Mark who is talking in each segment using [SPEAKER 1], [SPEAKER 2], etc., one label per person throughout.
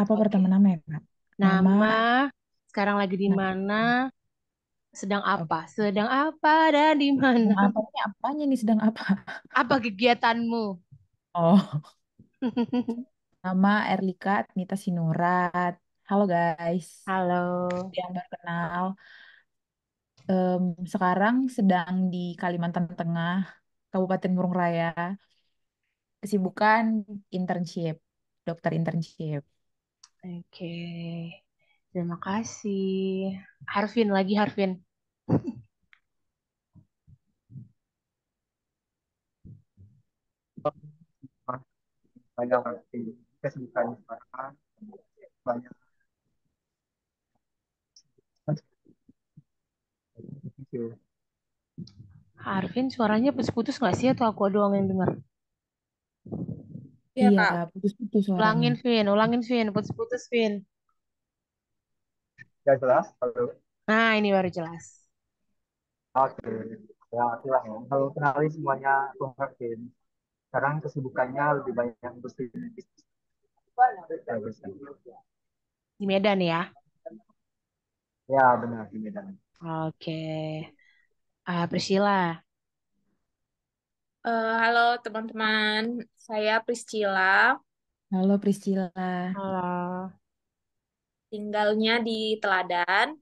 [SPEAKER 1] Apa
[SPEAKER 2] Oke.
[SPEAKER 1] pertama nama ya, Kak? Nama,
[SPEAKER 2] Nama, sekarang lagi di
[SPEAKER 1] nama,
[SPEAKER 2] mana, sedang
[SPEAKER 1] oke.
[SPEAKER 2] apa? Sedang apa dan di mana?
[SPEAKER 1] Sedang apa ini? Apanya nih sedang apa?
[SPEAKER 2] Apa kegiatanmu?
[SPEAKER 1] Oh, nama Erlika Admita Sinurat. Halo guys,
[SPEAKER 2] Halo.
[SPEAKER 1] yang baru kenal. Em, Sekarang sedang di Kalimantan Tengah, Kabupaten Murung Raya. Kesibukan internship, dokter internship.
[SPEAKER 2] Oke. Terima kasih. Harvin lagi, Harvin.
[SPEAKER 3] Banyak kesibukan sekarang, banyak gitu.
[SPEAKER 2] Harvin suaranya putus-putus nggak sih atau aku doang yang dengar?
[SPEAKER 4] Iya,
[SPEAKER 1] Iya,
[SPEAKER 4] Kak.
[SPEAKER 1] putus-putus suaranya.
[SPEAKER 2] Ulangin, Vin. Putus-putus, Vin.
[SPEAKER 3] Ya jelas, kalau
[SPEAKER 2] Nah, ini baru jelas.
[SPEAKER 3] oke, ya itulah ya. Kalau kenalin semuanya, aku Harvin. Sekarang kesibukannya lebih banyak industri. Ya, bisa.
[SPEAKER 2] Di Medan ya.
[SPEAKER 3] Ya benar di Medan.
[SPEAKER 2] Oke. Priscila.
[SPEAKER 4] Halo teman-teman, saya Priscila,
[SPEAKER 1] Halo Priscila.
[SPEAKER 2] Halo.
[SPEAKER 4] tinggalnya di Teladan,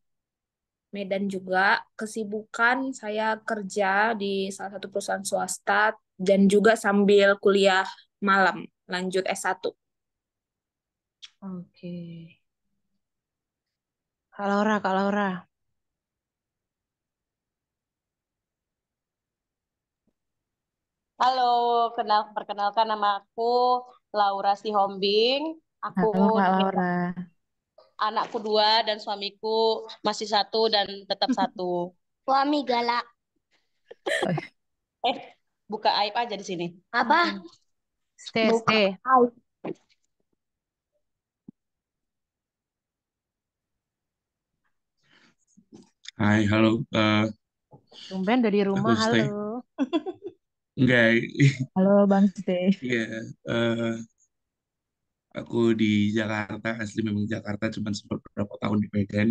[SPEAKER 4] Medan juga. Kesibukan saya kerja di salah satu perusahaan swasta dan juga sambil kuliah malam, lanjut S1.
[SPEAKER 2] Oke. Kak Laura, Kak Laura.
[SPEAKER 5] Halo, perkenalkan nama aku Laura Sihombing. Aku
[SPEAKER 1] Halo Kak
[SPEAKER 5] ini
[SPEAKER 1] Laura.
[SPEAKER 5] anakku dua dan suamiku masih satu dan tetap satu. Suami galak.
[SPEAKER 1] Oh,
[SPEAKER 5] Eh, buka aib aja di sini. Apa?
[SPEAKER 2] Mm-mm. Stay,
[SPEAKER 5] Buka
[SPEAKER 2] stay.
[SPEAKER 5] aib.
[SPEAKER 6] Hai, halo.
[SPEAKER 2] Tumben dari
[SPEAKER 6] Aku
[SPEAKER 2] rumah, halo.
[SPEAKER 6] stay. Enggak,
[SPEAKER 1] halo Bang Steve.
[SPEAKER 6] iya. eh, aku di Jakarta, asli memang Jakarta, cuman sempat beberapa tahun di Medan,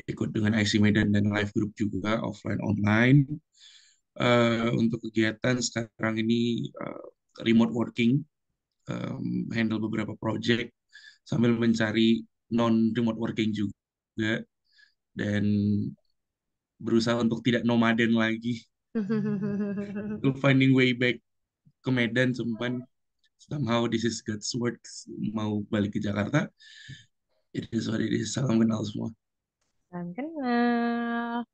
[SPEAKER 6] ikut dengan IC Medan dan live group juga, offline online. Untuk kegiatan sekarang ini remote working, handle beberapa project, sambil mencari non-remote working juga, dan berusaha untuk tidak nomaden lagi. Still finding way back ke Medan, cuman somehow this is God's work. Mau balik ke Jakarta, it is what it is. Salam kenal semua.
[SPEAKER 2] Salam kenal.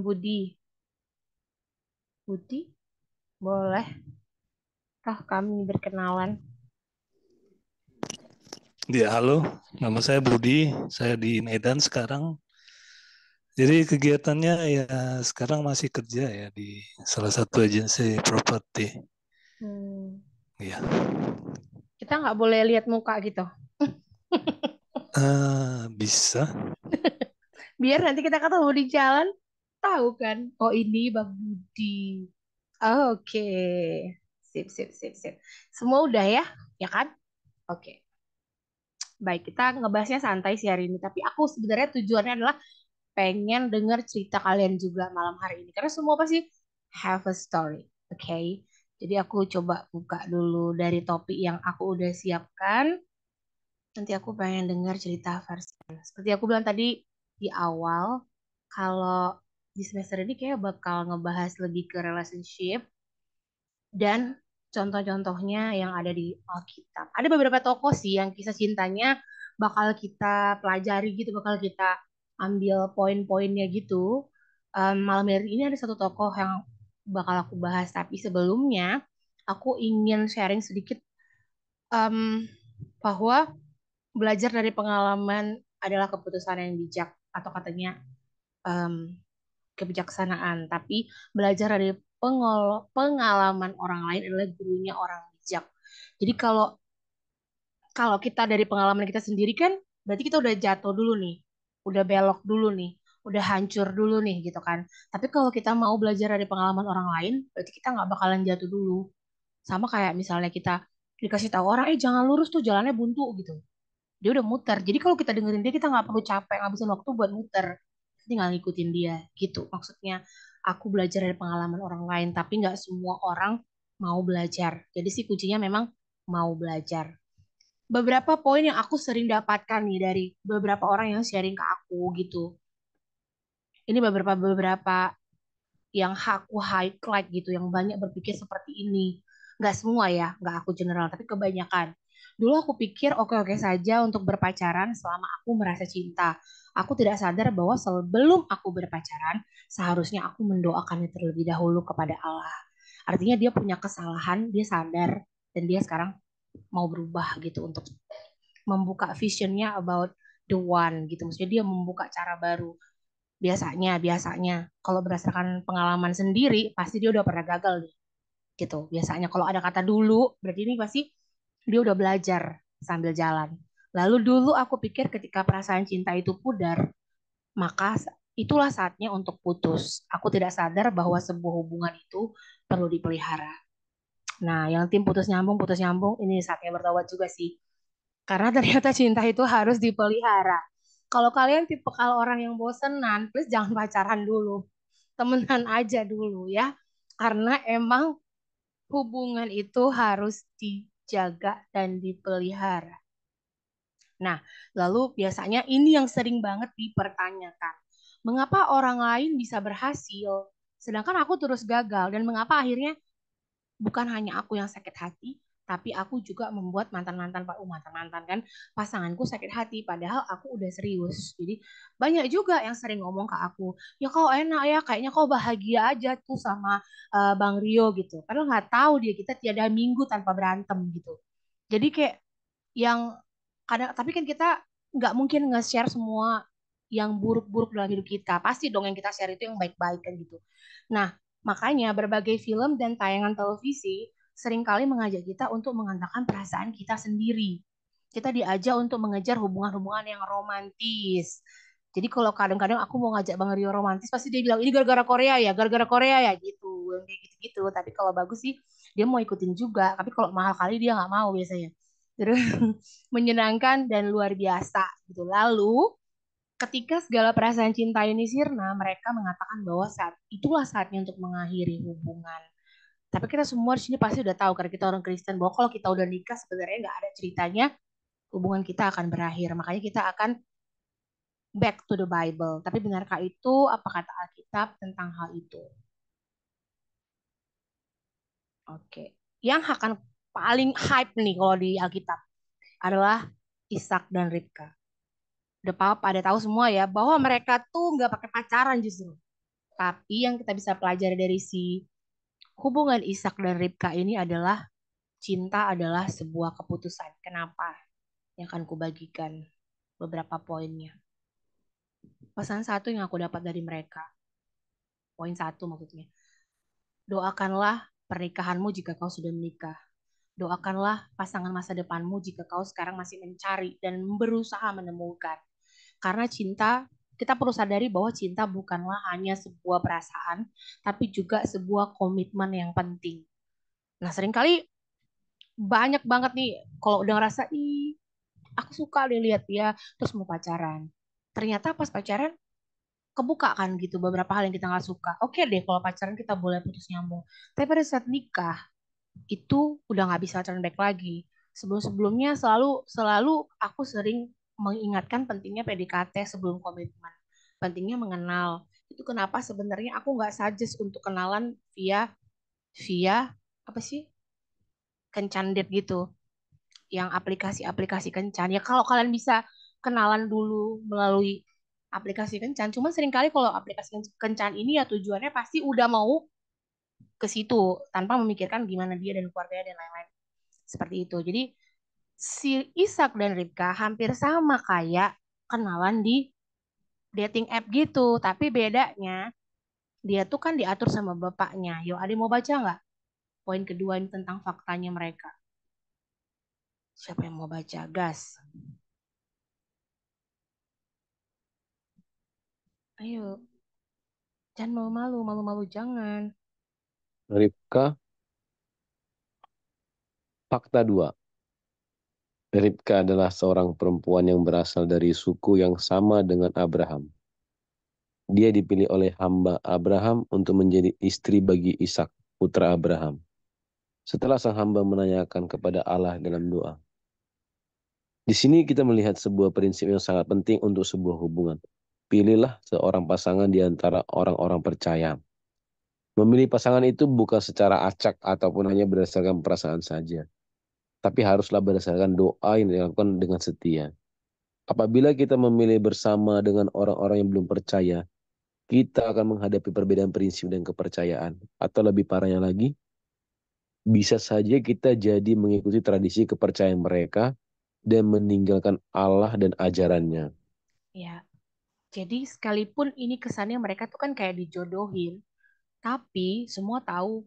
[SPEAKER 2] Budi. Budi, boleh kah kami berkenalan?
[SPEAKER 7] Ya, halo. Nama saya Budi. Saya di Medan sekarang. Jadi kegiatannya ya sekarang masih kerja ya di salah satu agensi properti.
[SPEAKER 2] Hmm.
[SPEAKER 7] Ya.
[SPEAKER 2] Kita nggak boleh lihat muka gitu.
[SPEAKER 7] Bisa.
[SPEAKER 2] Biar nanti kita ketemu di jalan, tahu kan? Oh ini Bang Budi. Oke. Sip, sip, sip, sip. Semua udah ya? Ya kan? Oke. Baik, kita ngebahasnya santai sih hari ini. Tapi aku sebenarnya tujuannya adalah pengen denger cerita kalian juga malam hari ini. Karena semua pasti have a story. Oke. Jadi aku coba buka dulu dari topik yang aku udah siapkan. Nanti aku pengen dengar cerita versi. Seperti aku bilang tadi di awal, kalau di semester ini kayak bakal ngebahas lebih ke relationship dan contoh-contohnya yang ada di Alkitab. Ada beberapa tokoh sih yang kisah cintanya bakal kita pelajari gitu, bakal kita ambil poin-poinnya gitu. Malam hari ini ada satu tokoh yang bakal aku bahas, tapi sebelumnya aku ingin sharing sedikit em, bahwa belajar dari pengalaman adalah keputusan yang bijak atau katanya em, kebijaksanaan, tapi belajar dari pengalaman orang lain adalah gurunya orang bijak. Jadi kalau kalau kita dari pengalaman kita sendiri kan berarti kita udah jatuh dulu nih, udah belok dulu nih, udah hancur dulu nih gitu kan. Tapi kalau kita mau belajar dari pengalaman orang lain, berarti kita nggak bakalan jatuh dulu. Sama kayak misalnya kita dikasih tahu orang, jangan lurus tuh jalannya buntu gitu. Dia udah muter. Jadi kalau kita dengerin dia, kita nggak perlu capek ngabisin waktu buat muter. Tinggal ngikutin dia gitu. Maksudnya aku belajar dari pengalaman orang lain, tapi nggak semua orang mau belajar. Jadi sih kuncinya memang mau belajar. Beberapa poin yang aku sering dapatkan nih dari beberapa orang yang sharing ke aku gitu. Ini beberapa beberapa yang aku highlight gitu, yang banyak berpikir seperti ini. Nggak semua ya, nggak aku general, tapi kebanyakan. Dulu aku pikir oke-oke saja untuk berpacaran selama aku merasa cinta. Aku tidak sadar bahwa sebelum aku berpacaran, seharusnya aku mendoakannya terlebih dahulu kepada Allah. Artinya dia punya kesalahan, dia sadar, dan dia sekarang mau berubah gitu untuk membuka visionnya about the one gitu. Maksudnya dia membuka cara baru. Biasanya kalau berdasarkan pengalaman sendiri pasti dia udah pernah gagal nih gitu. Biasanya kalau ada kata dulu berarti ini pasti dia udah belajar sambil jalan. Lalu dulu aku pikir ketika perasaan cinta itu pudar, maka itulah saatnya untuk putus. Aku tidak sadar bahwa sebuah hubungan itu perlu dipelihara. Nah, yang tim putus nyambung ini saatnya bertobat juga sih. Karena ternyata cinta itu harus dipelihara. Kalau kalian tipe kalau orang yang bosenan, please jangan pacaran dulu. Temenan aja dulu ya. Karena emang hubungan itu harus dijaga dan dipelihara. Nah, lalu biasanya ini yang sering banget dipertanyakan. Mengapa orang lain bisa berhasil, sedangkan aku terus gagal? Dan mengapa akhirnya bukan hanya aku yang sakit hati, tapi aku juga membuat mantan-mantan kan pasanganku sakit hati padahal aku udah serius. Jadi banyak juga yang sering ngomong ke aku, ya kau enak ya, kayaknya kau bahagia aja tuh sama Bang Rio gitu. Padahal nggak tahu dia kita tiada minggu tanpa berantem gitu. Jadi kayak yang kadang, tapi kan kita nggak mungkin nge-share semua yang buruk-buruk dalam hidup kita. Pasti dong yang kita share itu yang baik-baik kan gitu. Nah, makanya berbagai film dan tayangan televisi seringkali mengajak kita untuk mengatakan perasaan kita sendiri. Kita diajak untuk mengejar hubungan-hubungan yang romantis. Jadi kalau kadang-kadang aku mau ngajak Bang Rio romantis, pasti dia bilang, ini gara-gara Korea ya, gara-gara Korea ya gitu. Yang kayak gitu-gitu. Tapi kalau bagus sih, dia mau ikutin juga. Tapi kalau mahal kali dia nggak mau biasanya. Terus menyenangkan dan luar biasa gitu. Lalu ketika segala perasaan cinta ini sirna, mereka mengatakan bahwa itulah saatnya untuk mengakhiri hubungan. Tapi kita semua di sini pasti udah tahu karena kita orang Kristen bahwa kalau kita udah nikah sebenarnya nggak ada ceritanya hubungan kita akan berakhir. Makanya kita akan back to the Bible. Tapi benarkah itu? Apa kata Alkitab tentang hal itu? Oke. Yang akan paling hype nih kalau di Alkitab adalah Ishak dan Ribka. Udah pada tahu semua ya bahwa mereka tuh nggak pakai pacaran justru. Tapi yang kita bisa pelajari dari si hubungan Ishak dan Ribka ini adalah cinta adalah sebuah keputusan. Kenapa? Yang akan kubagikan beberapa poinnya. Pesan satu yang aku dapat dari mereka. Poin satu maksudnya. Doakanlah pernikahanmu jika kau sudah menikah. Doakanlah pasangan masa depanmu jika kau sekarang masih mencari dan berusaha menemukan. Karena cinta, kita perlu sadari bahwa cinta bukanlah hanya sebuah perasaan, tapi juga sebuah komitmen yang penting. Nah, seringkali banyak banget nih kalau udah ngerasa, ih, aku suka deh lihat dia, terus mau pacaran. Ternyata pas pacaran kebuka kan gitu beberapa hal yang kita nggak suka. Oke deh kalau pacaran kita boleh putus nyambung. Tapi pada saat nikah itu udah nggak bisa turn back lagi. Sebelum-sebelumnya selalu selalu aku sering mengingatkan pentingnya PDKT sebelum komitmen. Pentingnya mengenal. Itu kenapa sebenarnya aku nggak suggest untuk kenalan via via apa sih? Kencan date gitu. Yang aplikasi-aplikasi kencan. Ya kalau kalian bisa kenalan dulu melalui aplikasi kencan. Cuma seringkali kalau aplikasi kencan ini ya tujuannya pasti udah mau ke situ tanpa memikirkan gimana dia dan keluarganya dan lain-lain. Seperti itu. Jadi si Ishak dan Ribka hampir sama kayak kenalan di dating app gitu. Tapi bedanya dia tuh kan diatur sama bapaknya. Yo, ada mau baca nggak? Poin kedua ini tentang faktanya mereka. Siapa yang mau baca? Gas. Ayo, jangan malu-malu, malu-malu jangan.
[SPEAKER 8] Ribka, fakta 2. Ribka adalah seorang perempuan yang berasal dari suku yang sama dengan Abraham. Dia dipilih oleh hamba Abraham untuk menjadi istri bagi Ishak, putra Abraham. Setelah sang hamba menanyakan kepada Allah dalam doa. Di sini kita melihat sebuah prinsip yang sangat penting untuk sebuah hubungan. Pilihlah seorang pasangan di antara orang-orang percaya. Memilih pasangan itu bukan secara acak ataupun hanya berdasarkan perasaan saja. Tapi haruslah berdasarkan doa yang dilakukan dengan setia. Apabila kita memilih bersama dengan orang-orang yang belum percaya, kita akan menghadapi perbedaan prinsip dan kepercayaan. Atau lebih parahnya lagi, bisa saja kita jadi mengikuti tradisi kepercayaan mereka dan meninggalkan Allah dan ajarannya.
[SPEAKER 2] Ya, jadi sekalipun ini kesannya mereka tuh kan kayak dijodohin, tapi semua tahu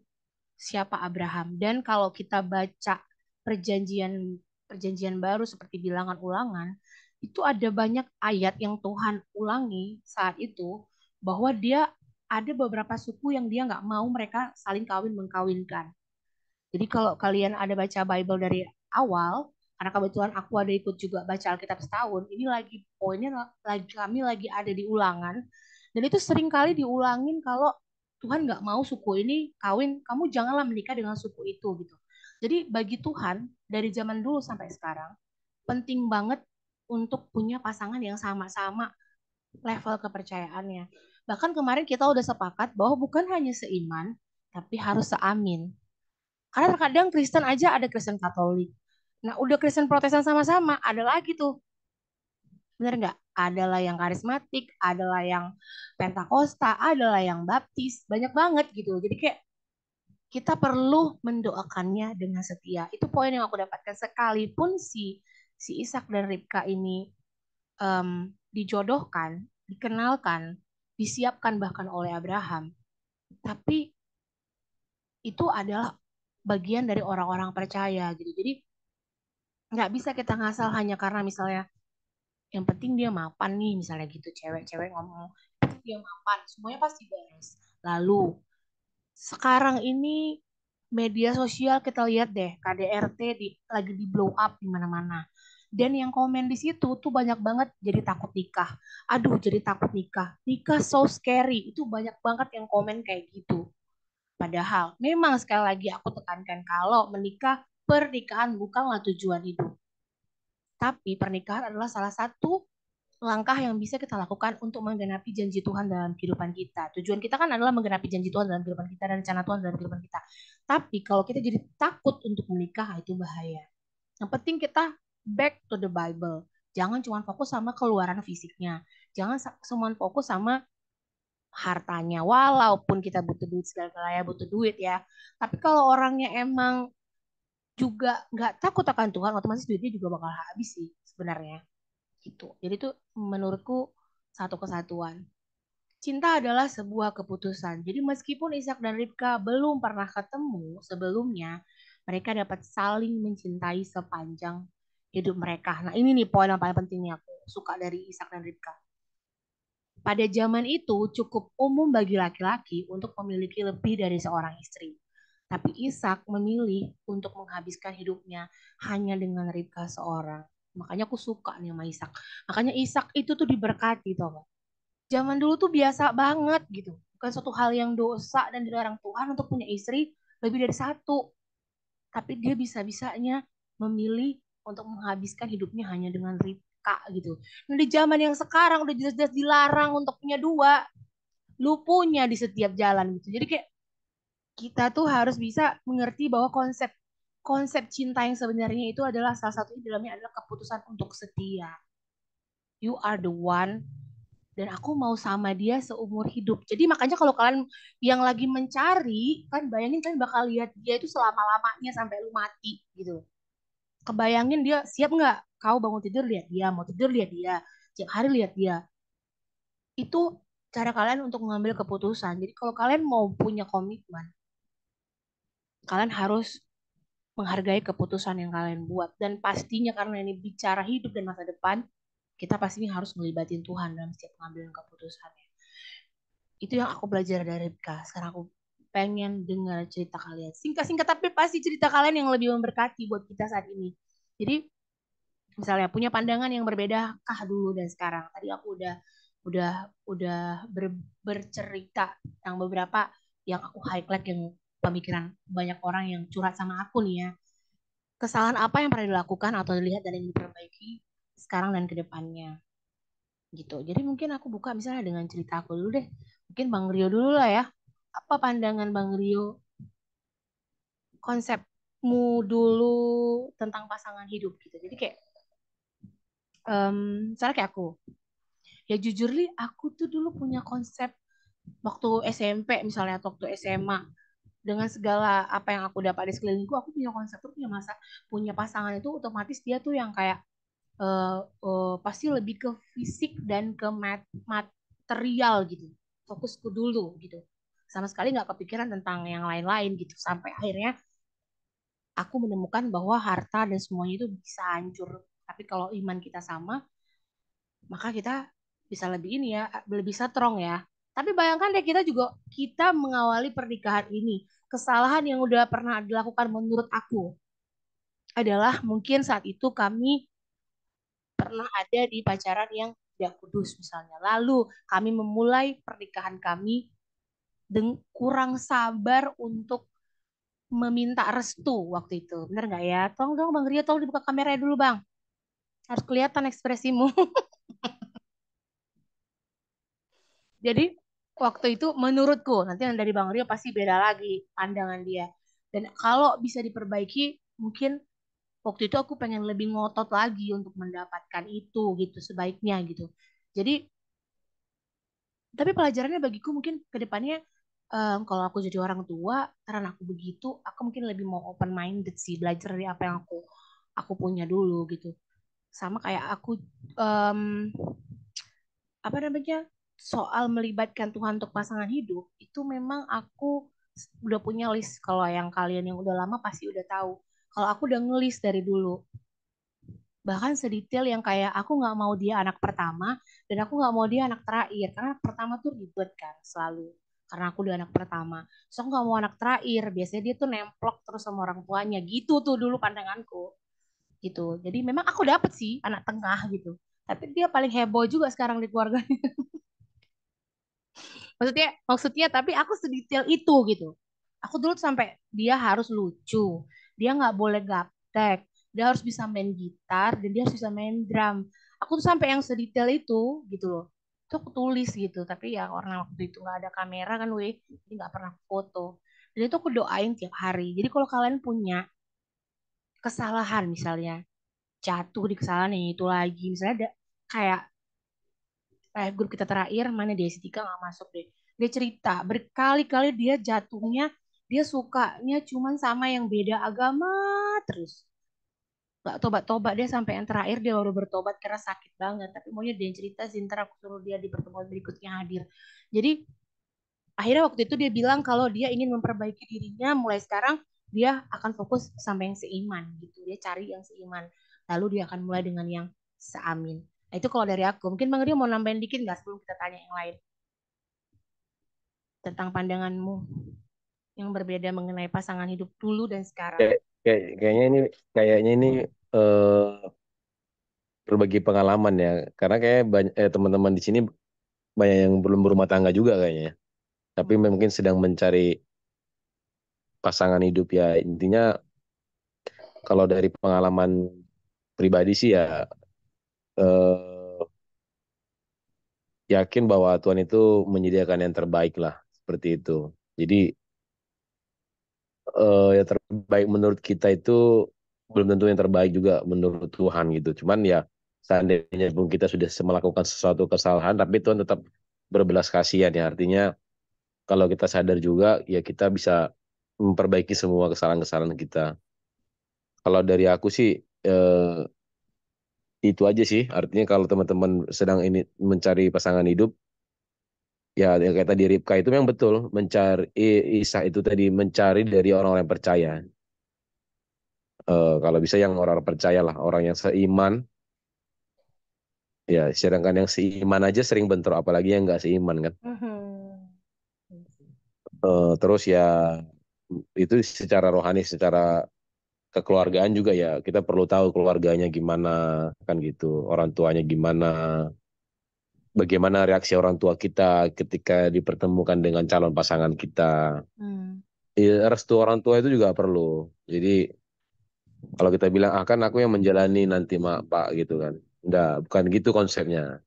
[SPEAKER 2] siapa Abraham. Dan kalau kita baca perjanjian perjanjian baru seperti bilangan-ulangan, itu ada banyak ayat yang Tuhan ulangi saat itu bahwa dia ada beberapa suku yang dia nggak mau mereka saling kawin mengkawinkan. Jadi kalau kalian ada baca Bible dari awal, karena kebetulan aku ada ikut juga baca Alkitab setahun, ini lagi poinnya lagi kami lagi ada di ulangan, dan itu sering kali diulangin kalau Tuhan nggak mau suku ini kawin, kamu janganlah menikah dengan suku itu gitu. Jadi bagi Tuhan dari zaman dulu sampai sekarang penting banget untuk punya pasangan yang sama-sama level kepercayaannya. Bahkan kemarin kita udah sepakat bahwa bukan hanya seiman, tapi harus seamin. Karena terkadang Kristen aja ada Kristen Katolik. Nah, udah Kristen Protestan sama-sama, ada lagi tuh. Bener nggak? Adalah yang karismatik, adalah yang Pentakosta, adalah yang Baptis. Banyak banget gitu. Jadi kayak kita perlu mendoakannya dengan setia. Itu poin yang aku dapatkan. Sekalipun si Ishak dan Ribka ini dijodohkan, dikenalkan, disiapkan bahkan oleh Abraham. Tapi itu adalah bagian dari orang-orang percaya gitu. Jadi nggak bisa kita ngasal hanya karena misalnya yang penting dia mapan nih misalnya gitu cewek-cewek ngomong dia mapan semuanya pasti beres. Lalu sekarang ini media sosial kita lihat deh KDRT lagi di blow up di mana-mana. Dan yang komen di situ tuh banyak banget jadi takut nikah. Aduh, jadi takut nikah. Nikah so scary. Itu banyak banget yang komen kayak gitu. Padahal memang sekali lagi aku tekankan kalau menikah pernikahan bukanlah tujuan hidup. Tapi pernikahan adalah salah satu langkah yang bisa kita lakukan untuk menggenapi janji Tuhan dalam kehidupan kita. Tujuan kita kan adalah menggenapi janji Tuhan dalam kehidupan kita dan rencana Tuhan dalam kehidupan kita. Tapi kalau kita jadi takut untuk menikah, itu bahaya. Yang penting kita back to the Bible. Jangan cuma fokus sama keluaran fisiknya. Jangan cuma fokus sama hartanya. Walaupun kita butuh duit, segala-galanya butuh duit ya. Tapi kalau orangnya emang juga nggak takut akan Tuhan, otomatis duitnya juga bakal habis sih sebenarnya gitu. Jadi itu menurutku satu kesatuan. Cinta adalah sebuah keputusan. Jadi meskipun Ishak dan Ribka belum pernah ketemu sebelumnya, mereka dapat saling mencintai sepanjang hidup mereka. Nah ini nih poin yang paling penting nih aku suka dari Ishak dan Ribka. Pada zaman itu cukup umum bagi laki-laki untuk memiliki lebih dari seorang istri. Tapi Ishak memilih untuk menghabiskan hidupnya hanya dengan Ribka seorang. Makanya aku suka nih sama Ishak. Makanya Ishak itu tuh diberkati tau gak? Zaman dulu tuh biasa banget gitu. Bukan suatu hal yang dosa dan dilarang Tuhan untuk punya istri lebih dari satu. Tapi dia bisa-bisanya memilih untuk menghabiskan hidupnya hanya dengan Ribka gitu. Nah, di zaman yang sekarang udah jelas-jelas dilarang untuk punya dua. Lu punya di setiap jalan gitu. Jadi kayak kita tuh harus bisa mengerti bahwa konsep konsep cinta yang sebenarnya itu adalah salah satu di dalamnya adalah keputusan untuk setia. You are the one dan aku mau sama dia seumur hidup. Jadi makanya kalau kalian yang lagi mencari, kan bayangin kalian bakal lihat dia itu selama-lamanya sampai lu mati gitu. Kebayangin dia siap nggak? Kau bangun tidur lihat dia, mau tidur lihat dia, tiap hari lihat dia. Itu cara kalian untuk mengambil keputusan. Jadi kalau kalian mau punya komitmen, kalian harus menghargai keputusan yang kalian buat. Dan pastinya karena ini bicara hidup dan masa depan, kita pastinya harus melibatin Tuhan dalam setiap pengambilan keputusannya. Itu yang aku belajar dari Ribka. Sekarang aku pengen dengar cerita kalian. Singkat-singkat tapi pasti cerita kalian yang lebih memberkati buat kita saat ini. Jadi misalnya punya pandangan yang berbedakah dulu dan sekarang. Tadi aku udah bercerita tentang beberapa yang aku highlight yang pemikiran banyak orang yang curhat sama aku nih ya. Kesalahan apa yang pernah dilakukan atau dilihat dan ingin diperbaiki sekarang dan ke depannya gitu. Jadi mungkin aku buka misalnya dengan cerita aku dulu deh. Mungkin Bang Rio dulu lah ya. Apa pandangan Bang Rio konsepmu dulu tentang pasangan hidup gitu. Jadi kayak misalnya kayak aku. Ya jujur li aku tuh dulu punya konsep waktu SMP misalnya atau waktu SMA dengan segala apa yang aku dapat di sekelilingku aku punya konsep tuh punya pasangan itu otomatis dia tuh yang kayak pasti lebih ke fisik dan ke material gitu fokusku dulu gitu sama sekali nggak kepikiran tentang yang lain-lain gitu sampai akhirnya aku menemukan bahwa harta dan semuanya itu bisa hancur tapi kalau iman kita sama maka kita bisa lebih ini ya lebih strong ya tapi bayangkan deh kita mengawali pernikahan ini kesalahan yang udah pernah dilakukan menurut aku adalah mungkin saat itu kami pernah ada di pacaran yang tidak kudus misalnya. Lalu kami memulai pernikahan kami dengan kurang sabar untuk meminta restu waktu itu. Bener nggak ya? Tolong dong Bang Ria, tolong dibuka kameranya dulu Bang. Harus kelihatan ekspresimu. Jadi waktu itu menurutku, nanti yang dari Bang Rio pasti beda lagi pandangan dia. Dan kalau bisa diperbaiki, mungkin waktu itu aku pengen lebih ngotot lagi untuk mendapatkan itu gitu sebaiknya gitu. Jadi tapi pelajarannya bagiku mungkin ke depannya kalau aku jadi orang tua karena aku begitu aku mungkin lebih mau open minded sih belajar dari apa yang aku punya dulu gitu sama kayak aku em, apa namanya soal melibatkan Tuhan untuk pasangan hidup itu memang aku udah punya list kalau yang kalian yang udah lama pasti udah tahu kalau aku udah ngelis dari dulu bahkan sedetail yang kayak aku nggak mau dia anak pertama dan aku nggak mau dia anak terakhir karena anak pertama tuh ribet kan selalu karena aku udah anak pertama so aku nggak mau anak terakhir biasanya dia tuh nemplok terus sama orang tuanya gitu tuh dulu pandanganku gitu jadi memang aku dapet sih anak tengah gitu tapi dia paling heboh juga sekarang di keluarga maksudnya tapi aku sedetail itu gitu aku dulu tuh sampai dia harus lucu dia nggak boleh gaptek dia harus bisa main gitar dan dia harus bisa main drum aku tuh sampai yang sedetail itu gitu loh itu aku tulis gitu tapi ya orang waktu itu nggak ada kamera kan weh jadi nggak pernah foto dan itu aku doain tiap hari jadi kalau kalian punya kesalahan misalnya jatuh di kesalahan yang itu lagi misalnya ada kayak grup kita terakhir mana dia si Tika nggak masuk deh dia cerita berkali-kali dia jatuhnya dia sukanya cuman sama yang beda agama terus gak tobat-tobat dia sampai yang terakhir dia baru bertobat karena sakit banget tapi maunya dia yang cerita sih ntar aku suruh dia di pertemuan berikutnya hadir jadi akhirnya waktu itu dia bilang kalau dia ingin memperbaiki dirinya mulai sekarang dia akan fokus sama yang seiman gitu dia cari yang seiman lalu dia akan mulai dengan yang seamin nah, itu kalau dari aku mungkin Bang Rio mau nambahin dikit nggak sebelum kita tanya yang lain tentang pandanganmu yang berbeda mengenai pasangan hidup dulu dan sekarang
[SPEAKER 8] Kayaknya ini eh, berbagi pengalaman ya. Karena kayak banyak teman-teman di sini banyak yang belum berumah tangga juga kayaknya. Tapi mungkin sedang mencari pasangan hidup ya. Intinya kalau dari pengalaman pribadi sih ya eh, yakin bahwa Tuhan itu menyediakan yang terbaik lah seperti itu. Jadi yang terbaik menurut kita itu belum tentu yang terbaik juga menurut Tuhan gitu. Cuman ya seandainya pun kita sudah melakukan sesuatu kesalahan, tapi Tuhan tetap berbelas kasihan ya. Artinya kalau kita sadar juga ya kita bisa memperbaiki semua kesalahan-kesalahan kita. Kalau dari aku sih itu aja sih. Artinya kalau teman-teman sedang ini mencari pasangan hidup, ya yang kayak tadi Ripka itu yang betul mencari Isa itu tadi mencari dari orang-orang yang percaya. Kalau bisa yang orang percaya lah, orang yang seiman. Ya, sedangkan yang seiman aja sering bentrok, apalagi yang nggak seiman kan. Terus ya itu secara rohani, secara kekeluargaan juga ya kita perlu tahu keluarganya gimana kan gitu, orang tuanya gimana, bagaimana reaksi orang tua kita ketika dipertemukan dengan calon pasangan kita.
[SPEAKER 2] Hmm.
[SPEAKER 8] Ya, restu orang tua itu juga perlu. Jadi kalau kita bilang kan aku yang menjalani nanti mak pak gitu kan, enggak, bukan gitu konsepnya.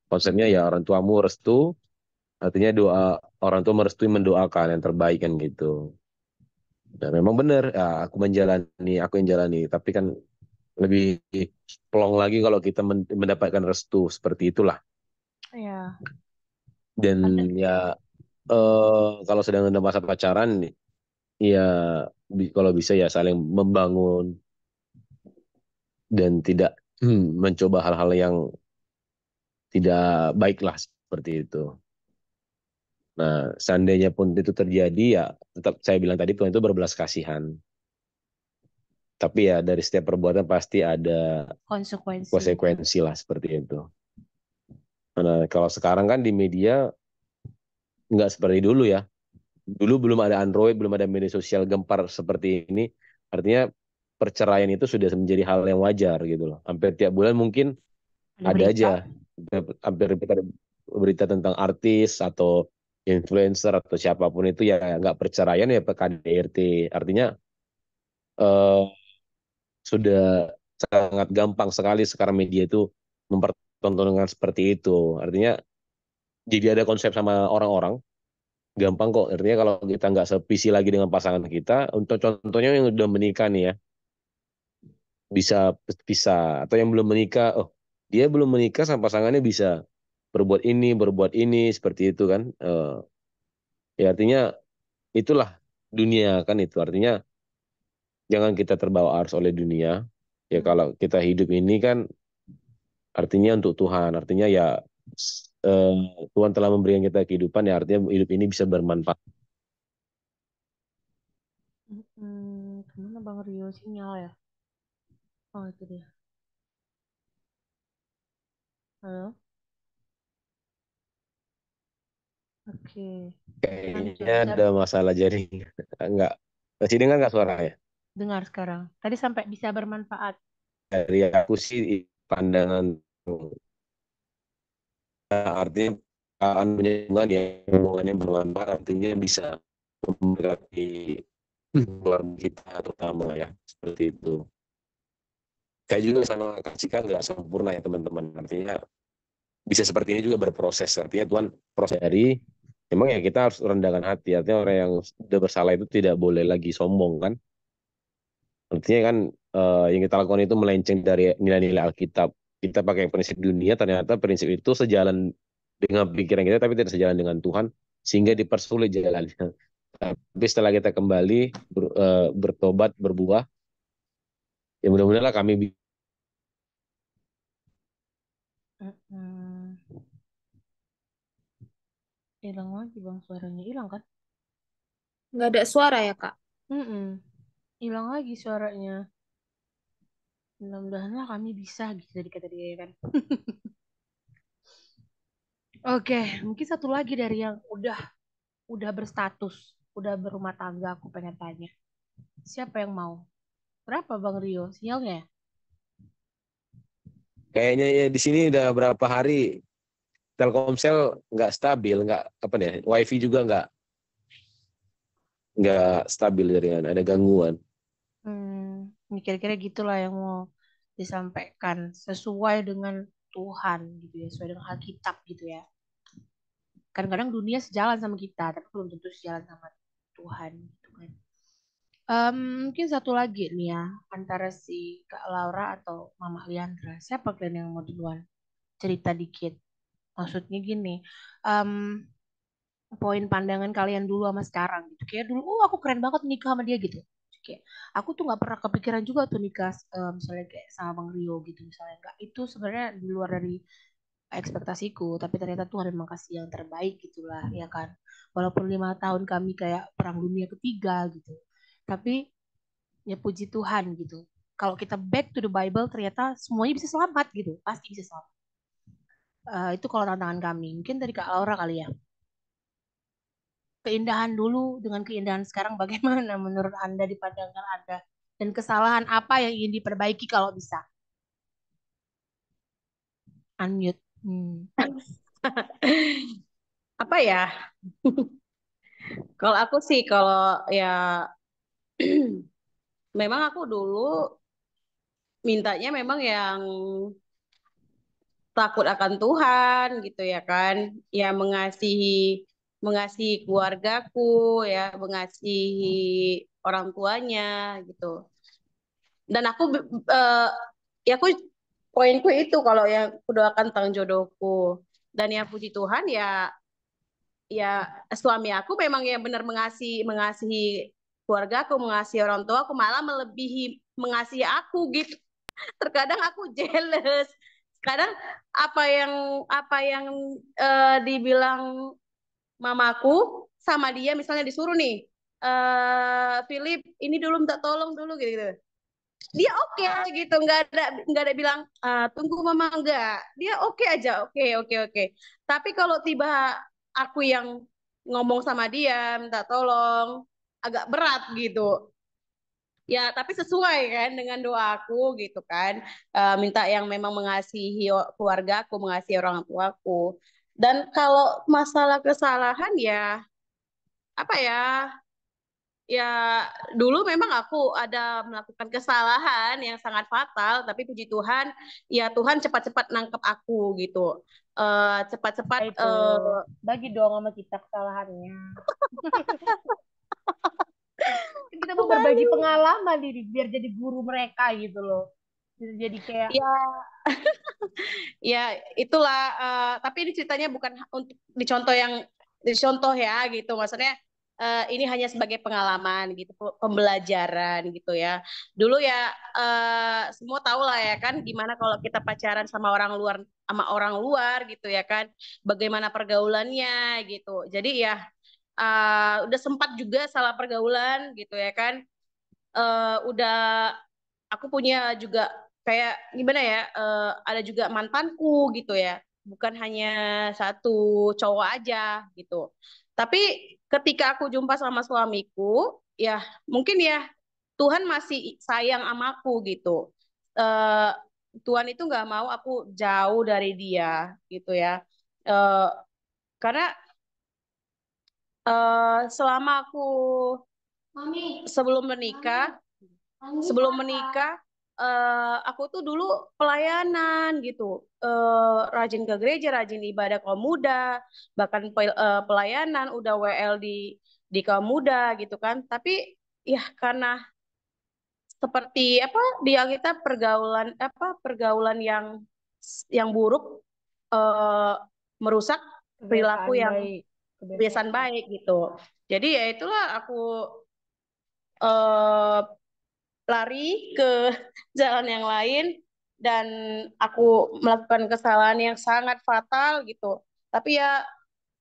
[SPEAKER 8] Konsepnya ya orang tuamu restu, artinya doa orang tua merestui, mendoakan yang terbaik kan gitu. Nah, memang benar ya, aku yang jalani, tapi kan lebih plong lagi kalau kita mendapatkan restu seperti itulah.
[SPEAKER 2] Ya,
[SPEAKER 8] Dan
[SPEAKER 2] ada.
[SPEAKER 8] ya kalau sedang ada masa pacaran ya kalau bisa ya saling membangun dan tidak mencoba hal-hal yang tidak baik lah seperti itu. Nah, seandainya pun itu terjadi ya tetap saya bilang tadi Tuhan itu berbelas kasihan. Tapi ya dari setiap perbuatan pasti ada
[SPEAKER 2] Konsekuensinya.
[SPEAKER 8] konsekuensi lah seperti itu. Nah, kalau sekarang kan di media nggak seperti dulu ya. Dulu belum ada Android, belum ada media sosial gempar seperti ini. Artinya perceraian itu sudah menjadi hal yang wajar gitu loh. Hampir tiap bulan mungkin
[SPEAKER 2] Ada
[SPEAKER 8] ada
[SPEAKER 2] berita.
[SPEAKER 8] aja. Hampir ada berita tentang artis atau influencer atau siapapun itu ya nggak perceraian ya KDRT. Artinya eh, sudah sangat gampang sekali sekarang media itu mempertontonkan seperti itu. Artinya jadi ada konsep sama orang-orang gampang kok. Artinya kalau kita nggak sevisi lagi dengan pasangan kita, untuk contohnya yang udah menikah nih ya, bisa bisa atau yang belum menikah, oh dia belum menikah sama pasangannya bisa berbuat ini seperti itu kan. Ya artinya itulah dunia kan itu. Artinya jangan kita terbawa arus oleh dunia. Ya kalau kita hidup ini kan artinya untuk Tuhan. Artinya ya eh, Tuhan telah memberikan kita kehidupan ya artinya hidup ini bisa bermanfaat.
[SPEAKER 2] Kemana Bang Rio sinyal ya? Oh itu dia. Halo. Oke.
[SPEAKER 8] Kayaknya
[SPEAKER 2] Lanjut.
[SPEAKER 8] ada masalah jaring. Enggak. Masih dengar nggak suaranya?
[SPEAKER 2] Dengar sekarang. Tadi sampai bisa bermanfaat.
[SPEAKER 8] Dari aku sih pandangan artinya punya hubungan ya hubungannya bermanfaat artinya bisa memberkati keluarga kita terutama ya seperti itu. Kayak juga sama kasihkan nggak sempurna ya teman-teman. Artinya bisa seperti ini juga berproses. Artinya Tuhan proses dari memang ya kita harus rendahkan hati. Artinya orang yang sudah bersalah itu tidak boleh lagi sombong kan. Artinya kan yang kita lakukan itu melenceng dari nilai-nilai Alkitab. Kita pakai prinsip dunia, ternyata prinsip itu sejalan dengan pikiran kita, tapi tidak sejalan dengan Tuhan, sehingga dipersulit jalannya. Tapi setelah kita kembali bertobat, berbuah, ya mudah-mudahan kami
[SPEAKER 2] Hilang lagi Bang suaranya. Hilang kan?
[SPEAKER 4] Nggak ada suara ya, Kak?
[SPEAKER 2] Hilang lagi suaranya. Mudah-mudahan lah kami bisa gitu tadi kata dia kan. Oke, mungkin satu lagi dari yang udah berstatus, udah berumah tangga aku pengen tanya. Siapa yang mau? Berapa Bang Rio sinyalnya?
[SPEAKER 8] kayaknya ya di sini udah berapa hari Telkomsel nggak stabil, nggak apa nih, WiFi juga nggak stabil jaringan, ada gangguan.
[SPEAKER 2] Ini kira-kira gitulah yang mau disampaikan sesuai dengan Tuhan gitu ya, sesuai dengan Alkitab gitu ya. Kadang-kadang dunia sejalan sama kita, tapi belum tentu sejalan sama Tuhan gitu kan. Mungkin satu lagi nih ya, antara si Kak Laura atau Mama Liandra. Siapa kalian yang mau duluan cerita dikit? Maksudnya gini, poin pandangan kalian dulu sama sekarang gitu. Kayak dulu, oh aku keren banget nikah sama dia gitu. Kayak aku tuh nggak pernah kepikiran juga tuh nikah misalnya kayak sama Bang Rio gitu misalnya. Nggak, itu sebenarnya di luar dari ekspektasiku, tapi ternyata Tuhan memang kasih yang terbaik gitulah ya kan. Walaupun 5 tahun kami kayak perang dunia ketiga gitu, tapi ya puji Tuhan gitu. Kalau kita back to the Bible ternyata semuanya bisa selamat gitu, pasti bisa selamat. Itu kalau tantangan kami. Mungkin dari Kak Laura kali ya. Keindahan dulu dengan keindahan sekarang bagaimana menurut Anda di pandangan Anda? Dan kesalahan apa yang ingin diperbaiki kalau bisa? Unmute.
[SPEAKER 5] Apa ya? Kalau aku sih, kalau ya memang aku dulu mintanya memang yang takut akan Tuhan gitu ya kan, ya mengasihi mengasihi keluargaku, ya mengasihi orang tuanya gitu. Dan aku ya aku poinku itu kalau yang aku doakan tentang jodohku. Dan ya puji Tuhan ya, ya suami aku memang yang benar mengasihi mengasihi keluargaku, mengasihi orang tua aku, malah melebihi mengasihi aku gitu. Terkadang aku jealous. Kadang apa yang dibilang mamaku sama dia, misalnya disuruh nih, Philip ini dulu minta tolong dulu gitu, gitu. Dia oke gitu, nggak ada bilang tunggu mama, enggak, dia oke aja, oke oke oke. Tapi kalau tiba aku yang ngomong sama dia minta tolong, agak berat gitu ya, tapi sesuai kan dengan doaku gitu kan. Minta yang memang mengasihi keluargaku, mengasihi orang tuaku. Dan kalau masalah kesalahan ya apa ya, ya dulu memang aku ada melakukan kesalahan yang sangat fatal, tapi puji Tuhan ya Tuhan cepat-cepat nangkep aku gitu. Cepat-cepat
[SPEAKER 2] Itu bagi dong sama kita kesalahannya. Kita mau berbagi pengalaman diri biar jadi guru mereka gitu loh. Jadi kayak
[SPEAKER 5] ya ya itulah, tapi ini ceritanya bukan untuk dicontoh ya gitu, maksudnya ini hanya sebagai pengalaman gitu, pembelajaran gitu ya. Dulu ya semua tahu lah ya kan, gimana kalau kita pacaran sama orang luar gitu ya kan, bagaimana pergaulannya gitu. Jadi ya udah sempat juga salah pergaulan gitu ya kan. Udah aku punya juga kayak gimana ya, ada juga mantanku gitu ya, bukan hanya satu cowok aja gitu. Tapi ketika aku jumpa sama suamiku ya, mungkin ya Tuhan masih sayang sama aku gitu. Eh, Tuhan itu nggak mau aku jauh dari dia gitu ya. Eh, karena selama aku sebelum menikah sebelum menikah aku tuh dulu pelayanan gitu, rajin ke gereja, rajin ibadah kaum muda, bahkan pelayanan udah WL di kaum muda gitu kan. Tapi ya karena seperti apa, dia kita pergaulan yang buruk, eh, merusak perilaku
[SPEAKER 2] kebiasaan
[SPEAKER 5] yang
[SPEAKER 2] baik,
[SPEAKER 5] kebiasaan baik gitu. Jadi ya itulah aku eh, lari ke jalan yang lain, dan aku melakukan kesalahan yang sangat fatal gitu. Tapi ya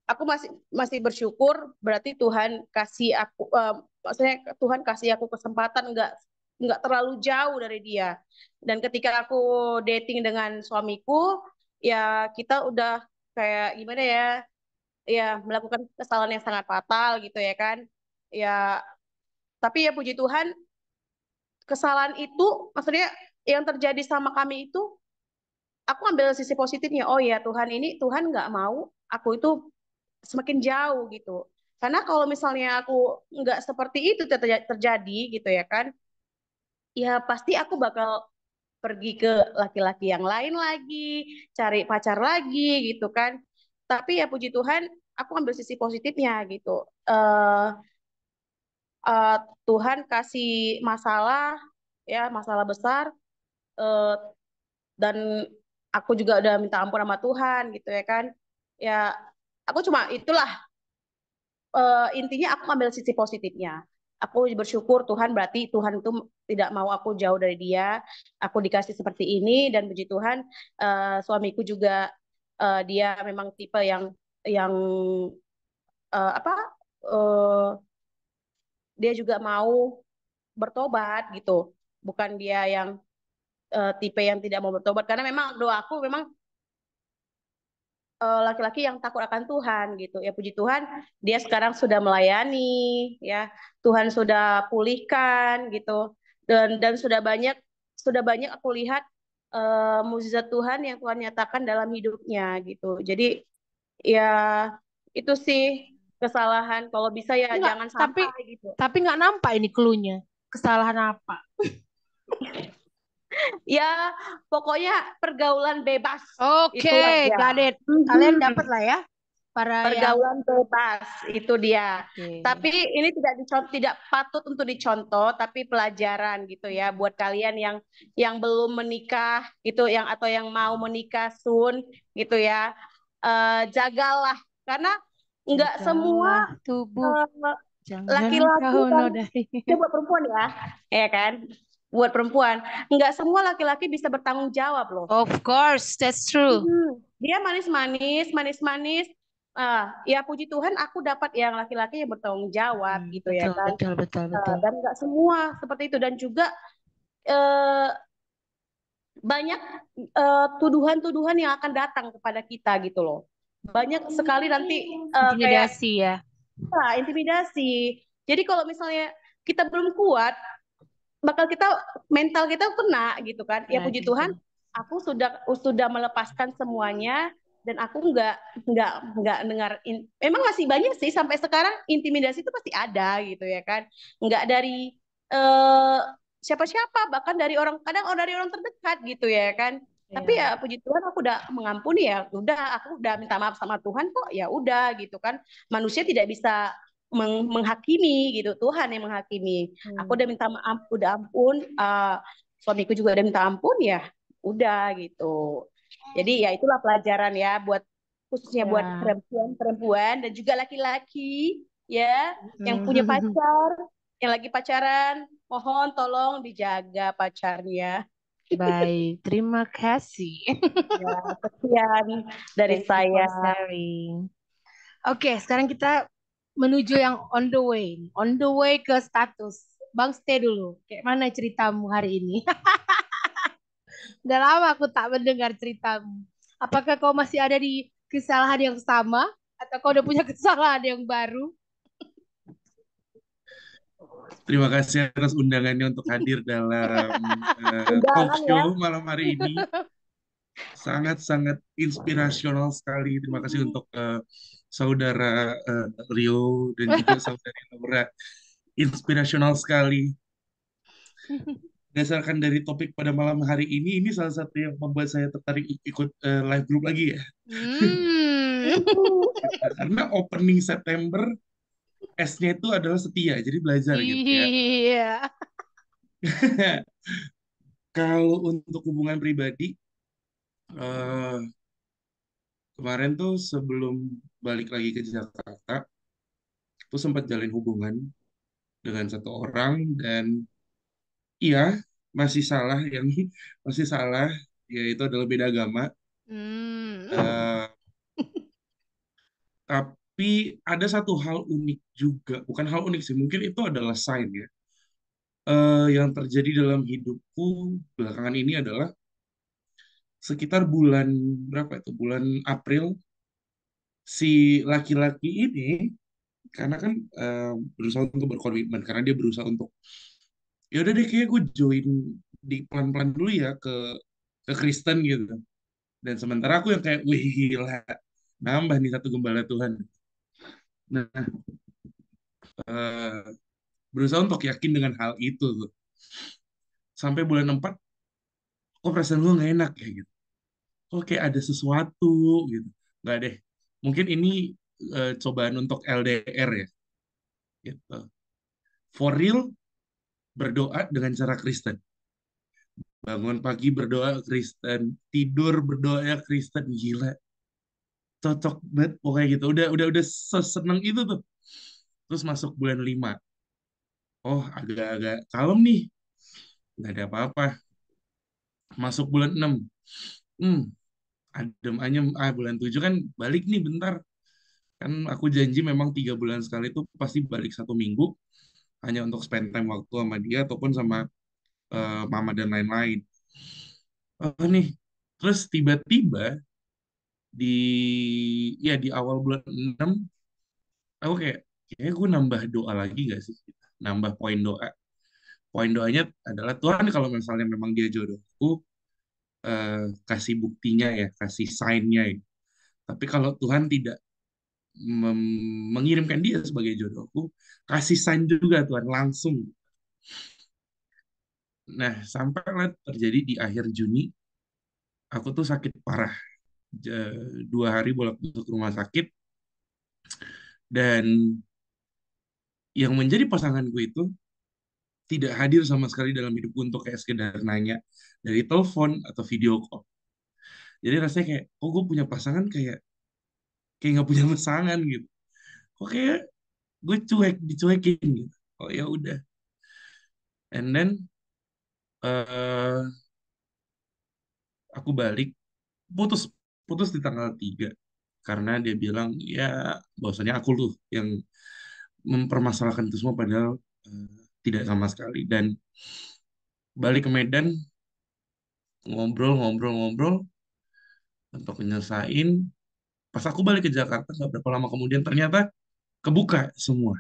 [SPEAKER 5] aku masih masih bersyukur, berarti Tuhan kasih aku, maksudnya Tuhan kasih aku kesempatan, nggak terlalu jauh dari dia. Dan ketika aku dating dengan suamiku, ya kita udah kayak gimana ya, ya melakukan kesalahan yang sangat fatal gitu ya kan. Ya tapi ya puji Tuhan, kesalahan itu maksudnya yang terjadi sama kami itu, aku ambil sisi positifnya. Oh ya Tuhan, ini Tuhan nggak mau aku itu semakin jauh gitu. Karena kalau misalnya aku nggak seperti itu terjadi gitu ya kan, ya pasti aku bakal pergi ke laki-laki yang lain lagi, cari pacar lagi gitu kan. Tapi ya puji Tuhan, aku ambil sisi positifnya gitu. eh eh, Tuhan kasih masalah, ya masalah besar, eh, dan aku juga udah minta ampun sama Tuhan gitu ya kan. Ya aku cuma itulah, intinya aku ambil sisi positifnya. Aku bersyukur Tuhan, berarti Tuhan itu tidak mau aku jauh dari dia. Aku dikasih seperti ini, dan puji Tuhan suamiku juga dia memang tipe yang apa, eh, dia juga mau bertobat gitu. Bukan dia yang tipe yang tidak mau bertobat, karena memang doaku memang laki-laki yang takut akan Tuhan gitu ya. Puji Tuhan dia sekarang sudah melayani, ya Tuhan sudah pulihkan gitu. dan sudah banyak aku lihat mukjizat Tuhan yang Tuhan nyatakan dalam hidupnya gitu. Jadi ya itu sih kesalahan. Kalau bisa ya
[SPEAKER 2] Enggak,
[SPEAKER 5] jangan
[SPEAKER 2] tapi
[SPEAKER 5] sampai gitu.
[SPEAKER 2] nggak nampak ini clue-nya. Kesalahan apa?
[SPEAKER 5] Ya pokoknya pergaulan bebas
[SPEAKER 2] Oke,
[SPEAKER 5] itu aja.
[SPEAKER 2] got it. Kalian dapat lah ya para yang
[SPEAKER 5] Pergaulan bebas itu dia.
[SPEAKER 2] oke.
[SPEAKER 5] Tapi ini tidak patut untuk dicontoh, tapi pelajaran gitu ya buat kalian yang belum menikah gitu, atau yang mau menikah soon gitu ya. Jagalah karena nggak semua
[SPEAKER 2] Jagalah tubuh,
[SPEAKER 5] eh,
[SPEAKER 2] jangan
[SPEAKER 5] laki-laki
[SPEAKER 2] kau
[SPEAKER 5] kan,
[SPEAKER 2] nodai.
[SPEAKER 5] ini buat perempuan ya kan? Buat perempuan, nggak semua laki-laki bisa bertanggung jawab loh.
[SPEAKER 2] Of course, that's true.
[SPEAKER 5] Dia manis-manis, manis-manis. Ya puji Tuhan aku dapat yang laki-laki yang bertanggung jawab gitu ya
[SPEAKER 2] Betul,
[SPEAKER 5] kan.
[SPEAKER 2] betul, betul, betul.
[SPEAKER 5] Dan nggak semua seperti itu, dan juga eh, banyak tuduhan-tuduhan yang akan datang kepada kita gitu loh. Banyak sekali nanti kayak
[SPEAKER 2] Intimidasi ya.
[SPEAKER 5] intimidasi. Jadi kalau misalnya kita belum kuat, bakal mental kita kena gitu kan. Ya
[SPEAKER 2] Nah,
[SPEAKER 5] puji
[SPEAKER 2] gitu.
[SPEAKER 5] Tuhan, aku sudah melepaskan semuanya, dan aku nggak dengar. Memang masih banyak sih sampai sekarang, intimidasi itu pasti ada gitu ya kan. Nggak dari eh, siapa-siapa, bahkan dari dari orang terdekat gitu ya kan. Tapi
[SPEAKER 2] Iya.
[SPEAKER 5] ya puji Tuhan aku udah mengampuni, ya udah, aku udah minta maaf sama Tuhan kok, ya udah gitu kan. Manusia tidak bisa menghakimi gitu, Tuhan yang menghakimi. Aku udah minta maaf, udah ampun, suamiku juga udah minta ampun, ya udah gitu. Jadi ya itulah pelajaran ya, khususnya buat
[SPEAKER 2] Ya.
[SPEAKER 5] perempuan dan juga laki-laki ya, yang punya pacar, yang lagi pacaran, mohon tolong dijaga pacarnya.
[SPEAKER 2] Baik, terima kasih.
[SPEAKER 5] Ya, sekian dari
[SPEAKER 2] Thank you for
[SPEAKER 5] saya.
[SPEAKER 2] sharing. Oke, sekarang kita menuju yang on the way. On the way ke status. Bang, stay dulu. Kayak mana ceritamu hari ini? Udah lama aku tak mendengar ceritamu. Apakah kau masih ada di kesalahan yang sama? Atau kau udah punya kesalahan yang baru?
[SPEAKER 6] Terima kasih atas undangannya untuk hadir dalam talk
[SPEAKER 5] Undangan ya.
[SPEAKER 6] show malam hari ini. Sangat-sangat inspirasional sekali. Terima kasih untuk saudara Rio dan juga saudari Laura. Inspirasional sekali. Berdasarkan dari topik pada malam hari ini salah satu yang membuat saya tertarik ikut live group lagi ya. Karena opening September S-nya itu adalah setia, jadi belajar gitu ya.
[SPEAKER 2] Iya.
[SPEAKER 6] Kalau untuk hubungan pribadi, eh, kemarin tuh sebelum balik lagi ke Jakarta, tuh sempat jalin hubungan dengan satu orang, dan iya masih salah, yang masih salah, yaitu adalah beda agama. Eh, tapi ada satu hal unik juga, bukan hal unik sih, mungkin itu adalah sign ya. Yang terjadi dalam hidupku belakangan ini adalah sekitar bulan berapa itu? Bulan April, si laki-laki ini, karena kan berusaha untuk berkomitmen, karena dia berusaha untuk, ya udah deh kayak gue join di pelan-pelan dulu ya ke Kristen gitu. Dan sementara aku yang kayak, wih gila, nambah nih satu gembala Tuhan. Nah, eh, berusaha untuk yakin dengan hal itu tuh. Sampai bulan 4, kok perasaan gue nggak enak ya gitu. Kok kayak ada sesuatu gitu. Nggak deh. Mungkin ini cobaan untuk LDR ya. Gitu. For real, berdoa dengan cara Kristen. Bangun pagi berdoa Kristen, tidur berdoa ya Kristen, gila. Cocok banget pokoknya gitu. Udah seseneng itu tuh. Terus masuk bulan 5. Oh, agak-agak kalem nih. Nggak ada apa-apa. Masuk bulan 6. Hmm, adem anyem. Bulan 7 kan balik nih bentar. Kan aku janji memang 3 bulan sekali itu pasti balik 1 minggu. Hanya untuk spend time waktu sama dia ataupun sama mama dan lain-lain. Oh nih, terus tiba-tiba di di awal bulan 6 aku kayak gue nambah doa lagi gak sih? Nambah poin doa. poin doanya adalah Tuhan kalau misalnya memang dia jodohku, kasih buktinya ya, kasih sign-nya ya. Tapi kalau Tuhan tidak mengirimkan dia sebagai jodohku, kasih sign juga Tuhan langsung. Nah, sampailah terjadi di akhir Juni, aku tuh sakit parah. 2 hari bolak masuk rumah sakit, dan yang menjadi pasanganku itu tidak hadir sama sekali dalam hidupku untuk kayak sekedar nanya dari telepon atau video call. Jadi rasanya kayak, oh gue punya pasangan kayak kayak nggak punya pasangan gitu. Kok kayak gue dicuekin gitu. Oh ya udah. And then aku balik, putus putus di tanggal 3 karena dia bilang ya bahwasanya aku tuh yang mempermasalahkan itu semua padahal eh, tidak sama sekali. Dan balik ke Medan, ngobrol untuk nyelesain. Pas aku balik ke Jakarta nggak berapa lama kemudian ternyata kebuka semua.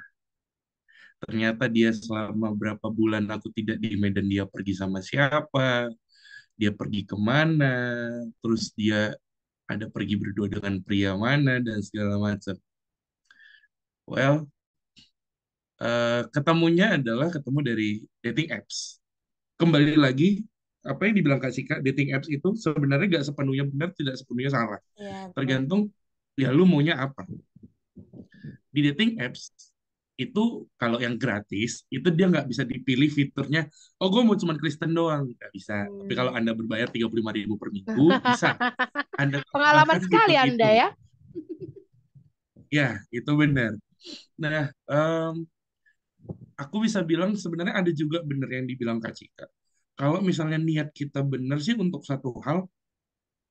[SPEAKER 6] Ternyata dia selama berapa bulan aku tidak di Medan, dia pergi sama siapa, dia pergi kemana, terus dia ada pergi berdua dengan pria mana dan segala macam. Well, ketemunya adalah ketemu dari dating apps. Kembali lagi, apa yang dibilang Kak Sika, dating apps itu sebenarnya nggak sepenuhnya benar, tidak sepenuhnya salah.
[SPEAKER 2] Iya, betul.
[SPEAKER 6] Tergantung, ya lu maunya apa. Di dating apps, itu kalau yang gratis, itu dia nggak bisa dipilih fiturnya, oh gue mau cuma Kristen doang. Nggak bisa. Tapi kalau Anda berbayar 35.000 per minggu, bisa. Anda
[SPEAKER 2] Pengalaman
[SPEAKER 6] tambahkan
[SPEAKER 2] sekali
[SPEAKER 6] fitur
[SPEAKER 2] Anda
[SPEAKER 6] itu.
[SPEAKER 2] ya.
[SPEAKER 6] Ya, itu benar. Nah, aku bisa bilang sebenarnya ada juga benar yang dibilang Kak Cika. Kalau misalnya niat kita benar sih untuk satu hal,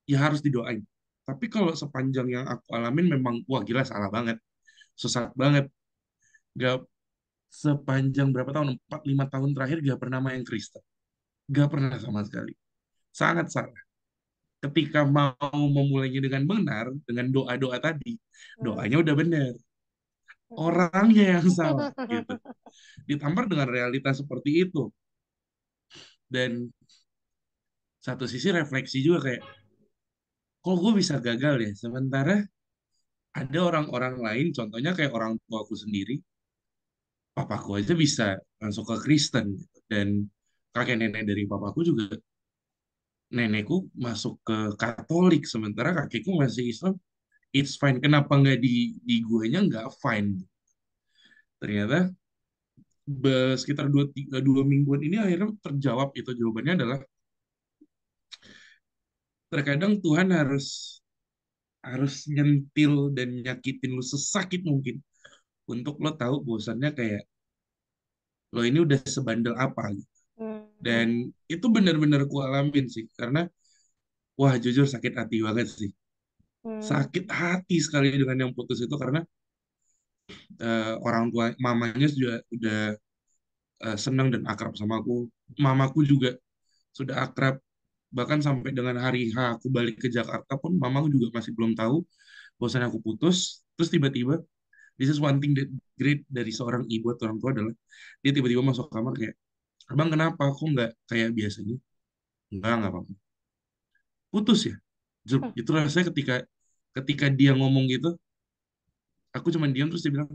[SPEAKER 6] ya harus didoain. Tapi kalau sepanjang yang aku alamin memang, wah gila salah banget. Sesat banget. Gak sepanjang berapa tahun, 4-5 tahun terakhir gak pernah main Kristen. Gak pernah sama sekali. Sangat salah. Ketika mau memulainya dengan benar, dengan doa-doa tadi, doanya udah benar. Orangnya yang salah. Gitu. Ditambah dengan realitas seperti itu. Dan satu sisi refleksi juga kayak, kok gue bisa gagal ya? Sementara ada orang-orang lain, contohnya kayak orang tua aku sendiri, papaku aja bisa masuk ke Kristen. Gitu. Dan kakek nenek dari papaku juga, nenekku masuk ke Katolik, sementara kakekku masih Islam. It's fine. Kenapa nggak di guanya nggak fine? Ternyata sekitar 2 mingguan ini akhirnya terjawab, itu jawabannya adalah terkadang Tuhan harus harus nyentil dan nyakitin lu sesakit mungkin untuk lo tahu bosannya kayak lo ini udah sebandel apa gitu. Dan itu benar-benar ku alamin sih karena wah jujur sakit hati banget sih. Sakit hati sekali dengan yang putus itu karena orang tua mamanya juga udah senang dan akrab sama aku. Mamaku juga sudah akrab, bahkan sampai dengan hari H aku balik ke Jakarta pun mamaku juga masih belum tahu bosan aku putus. Terus tiba-tiba, this is one thing that great dari seorang ibu atau orang tua adalah dia tiba-tiba masuk kamar kayak, abang kenapa aku nggak kayak biasanya? Nggak apa-apa. Putus ya. Itu rasanya ketika ketika dia ngomong gitu, aku cuma diam terus dia bilang,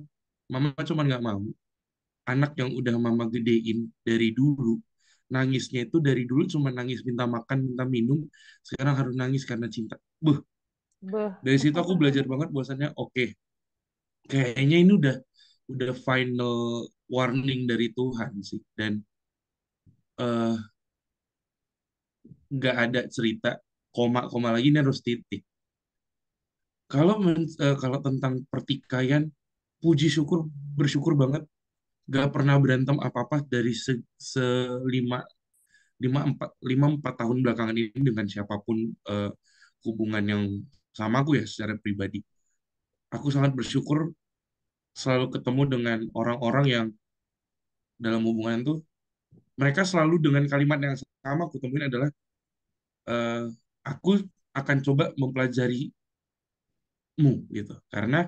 [SPEAKER 6] mama cuma nggak mau anak yang udah mama gedein dari dulu, nangisnya itu dari dulu cuma nangis minta makan, minta minum, sekarang harus nangis karena cinta. Buh, dari situ aku belajar banget bahwasannya oke, kayaknya ini udah final warning dari Tuhan sih. Dan eh, nggak ada cerita koma-koma lagi, ini harus titik. Kalau tentang pertikaian, puji syukur, bersyukur banget gak pernah berantem apa-apa dari selima 5-4 tahun belakangan ini dengan siapapun, hubungan yang sama aku ya secara pribadi. Aku sangat bersyukur selalu ketemu dengan orang-orang yang dalam hubungan tuh mereka selalu dengan kalimat yang sama aku temuin adalah, eh, aku akan coba mempelajarimu gitu. Karena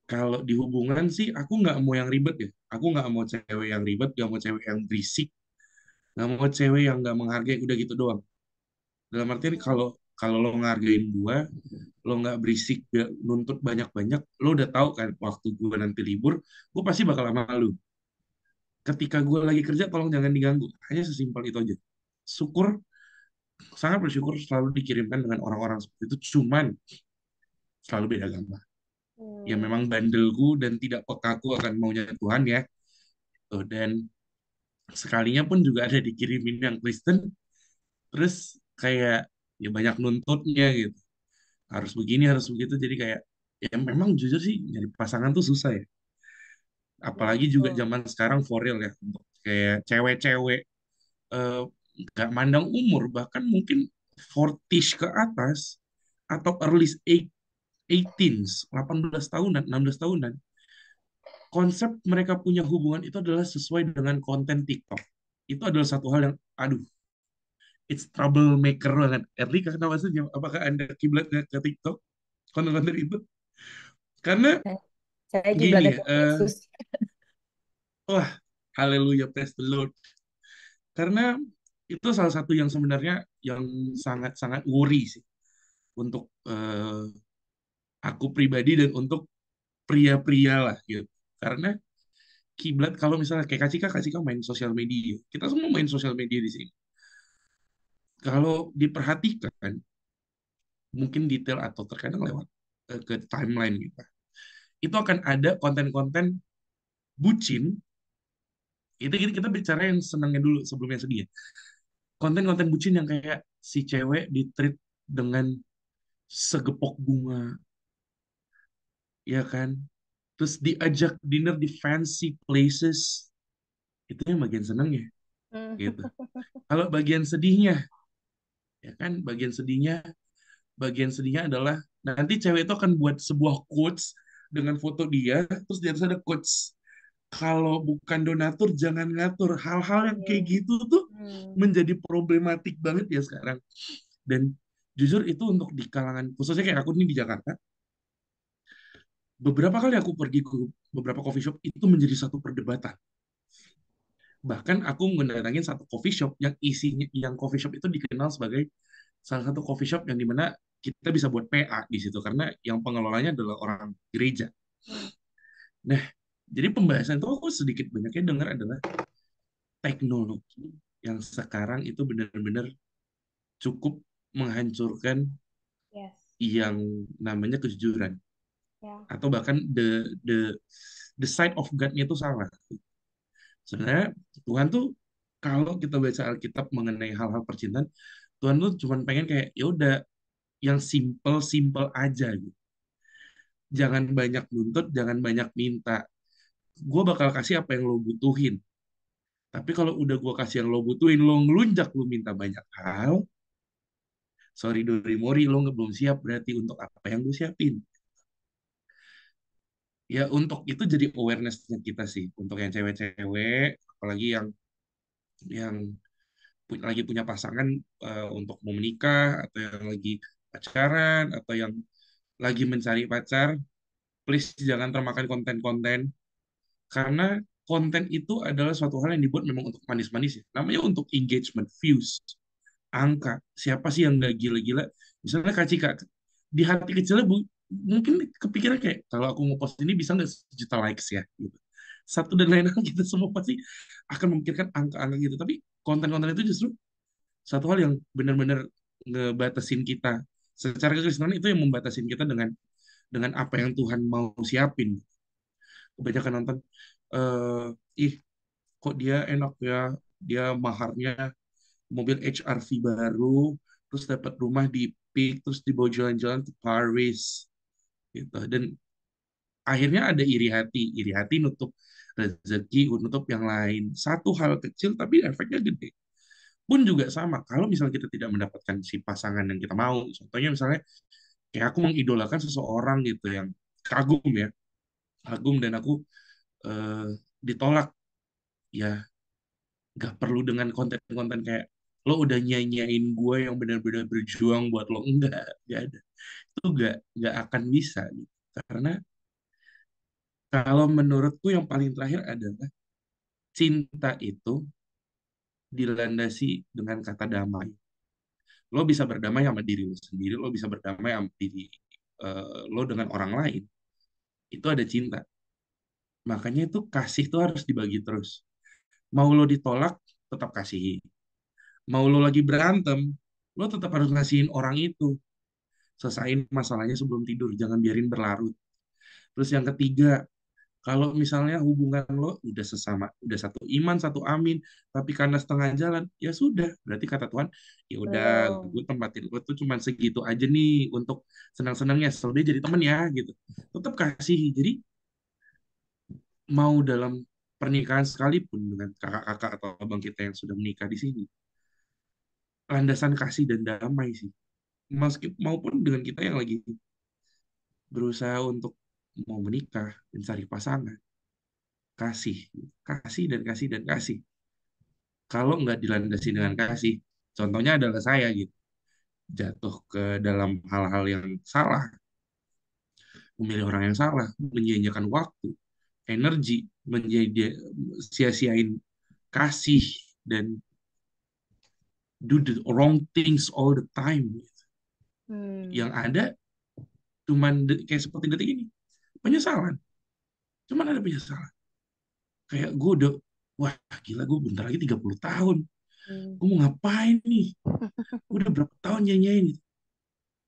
[SPEAKER 6] kalau di hubungan sih aku nggak mau yang ribet ya. Aku nggak mau cewek yang ribet, nggak mau cewek yang berisik. Nggak mau cewek yang nggak menghargai, udah gitu doang. Dalam artian kalau kalau lo ngehargain gue, lo nggak berisik, nggak nuntut banyak-banyak, lo udah tahu kan waktu gue nanti libur, gue pasti bakal sama lo. Ketika gue lagi kerja, tolong jangan diganggu. Hanya sesimpel itu aja. Syukur, sangat bersyukur selalu dikirimkan dengan orang-orang seperti itu, cuman selalu beda agama. Ya memang bandelku dan tidak pekaku akan maunya Tuhan ya. Tuh, dan sekalinya pun juga ada dikirimin yang Kristen, terus kayak ya banyak nuntutnya gitu. Harus begini, harus begitu. Jadi kayak ya memang jujur sih nyari pasangan tuh susah ya. Apalagi juga
[SPEAKER 5] Betul.
[SPEAKER 6] zaman sekarang for real ya, untuk kayak cewek-cewek eh, nggak mandang umur, bahkan mungkin 40 ke atas atau early 18s, 18 tahunan, 16 tahunan. Konsep mereka punya hubungan itu adalah sesuai dengan konten TikTok. Itu adalah satu hal yang, aduh, it's troublemaker banget. Erli, kenapa sih? Apakah Anda kiblatnya ke TikTok? Konten-konten itu? Karena
[SPEAKER 1] Saya saya
[SPEAKER 6] gini
[SPEAKER 1] kiblatnya
[SPEAKER 6] ya,
[SPEAKER 1] ke Yesus.
[SPEAKER 6] wah, haleluya, praise the Lord. Karena itu salah satu yang sebenarnya yang sangat-sangat worry sih untuk aku pribadi dan untuk pria-pria lah gitu. Karena kiblat kalau misalnya kayak Kak Cika main sosial media. Kita semua main sosial media di sini. Kalau diperhatikan, mungkin detail atau terkadang lewat ke timeline kita, itu akan ada konten-konten bucin. Itu kita bicara yang senangnya dulu sebelum yang sedih. Konten-konten bucin yang kayak si cewek ditreat dengan segepok bunga, ya kan? Terus diajak dinner di fancy places, itu yang bagian senangnya, gitu. Kalau bagian sedihnya, ya kan? Bagian sedihnya adalah nanti cewek itu akan buat sebuah quotes dengan foto dia, terus di atas ada quotes, kalau bukan donatur jangan ngatur. Hal-hal yang kayak gitu tuh menjadi problematik banget ya sekarang. Dan jujur itu untuk di kalangan, khususnya kayak aku nih di Jakarta, beberapa kali aku pergi ke beberapa coffee shop itu menjadi satu perdebatan. Bahkan aku mendatangin satu coffee shop yang isinya, yang coffee shop itu dikenal sebagai salah satu coffee shop yang dimana kita bisa buat PA di situ karena yang pengelolanya adalah orang gereja. Nah, jadi pembahasan itu aku sedikit banyaknya dengar adalah teknologi yang sekarang itu benar-benar cukup menghancurkan
[SPEAKER 2] Yes.
[SPEAKER 6] yang namanya kejujuran,
[SPEAKER 2] Ya.
[SPEAKER 6] atau bahkan the side of God-nya itu salah. Sebenarnya Tuhan tuh kalau kita baca Alkitab mengenai hal-hal percintaan, Tuhan tuh cuma pengen kayak ya udah yang simple-simple aja gitu. Jangan banyak nuntut, jangan banyak minta. Gue bakal kasih apa yang lo butuhin. Tapi kalau udah gue kasih yang lo butuhin, lo ngelunjak, lo minta banyak hal, sorry Dori Mori, lo nggak belum siap berarti untuk apa yang gue siapin. Ya untuk itu jadi awareness-nya kita sih, untuk yang cewek-cewek, apalagi yang lagi punya pasangan, untuk mau menikah, atau yang lagi pacaran, atau yang lagi mencari pacar, please jangan termakan konten-konten, karena konten itu adalah suatu hal yang dibuat memang untuk manis-manis ya. Namanya untuk engagement, views, angka. Siapa sih yang nggak gila-gila? Misalnya Kak Cika, di hati kecilnya mungkin kepikiran kayak, kalau aku ngepost ini bisa nggak 1 juta likes ya? Gitu. Satu dan lain hal kita semua pasti akan memikirkan angka-angka gitu. Tapi konten-konten itu justru satu hal yang benar-benar ngebatasin kita. Secara kekristenan itu yang membatasin kita dengan apa yang Tuhan mau siapin. Kebanyakan nonton, ih kok dia enak ya, dia maharnya mobil HRV baru, terus dapat rumah di Peak, terus dibawa jalan-jalan ke Paris, gitu. Dan akhirnya ada iri hati nutup rezeki, nutup yang lain. Satu hal kecil tapi efeknya gede. Pun juga sama, kalau misalnya kita tidak mendapatkan si pasangan yang kita mau, contohnya misalnya kayak aku mengidolakan seseorang gitu yang kagum ya, kagum, dan aku eh, ditolak, ya nggak perlu dengan konten-konten kayak lo udah nyanyain gue yang benar-benar berjuang buat lo, enggak ada, itu nggak akan bisa gitu. Karena kalau menurutku yang paling terakhir adalah cinta itu dilandasi dengan kata damai. Lo bisa berdamai sama diri lo sendiri, lo bisa berdamai sama diri lo dengan orang lain. Itu ada cinta. Makanya itu kasih tuh harus dibagi terus. Mau lo ditolak, tetap kasihi. Mau lo lagi berantem, lo tetap harus ngasihin orang itu. Selesain masalahnya sebelum tidur, jangan biarin berlarut. Terus yang ketiga, kalau misalnya hubungan lo udah sesama, udah satu iman, satu amin, tapi karena setengah jalan, ya sudah. Berarti kata Tuhan, ya udah,
[SPEAKER 5] Oh.
[SPEAKER 6] gue tempatin lo tuh cuman segitu aja nih untuk senang-senangnya. Selebihnya jadi temen ya, gitu. Tetap kasih. Jadi mau dalam pernikahan sekalipun dengan kakak-kakak atau abang kita yang sudah menikah di sini, landasan kasih dan damai sih. Maupun dengan kita yang lagi berusaha untuk mau menikah, mencari pasangan, kasih, kasih dan kasih dan kasih. Kalau nggak dilandasi dengan kasih, contohnya adalah saya gitu, jatuh ke dalam hal-hal yang salah, memilih orang yang salah, menyanyiakan waktu, energi, menjadi sia-siain kasih dan do the wrong things all the time. Yang ada cuman kayak seperti detik ini, penyesalan. Cuman ada penyesalan. Kayak gue udah, wah gila gue bentar lagi 30 tahun. Gue mau ngapain nih? Gue udah berapa tahun nyanyiin gitu.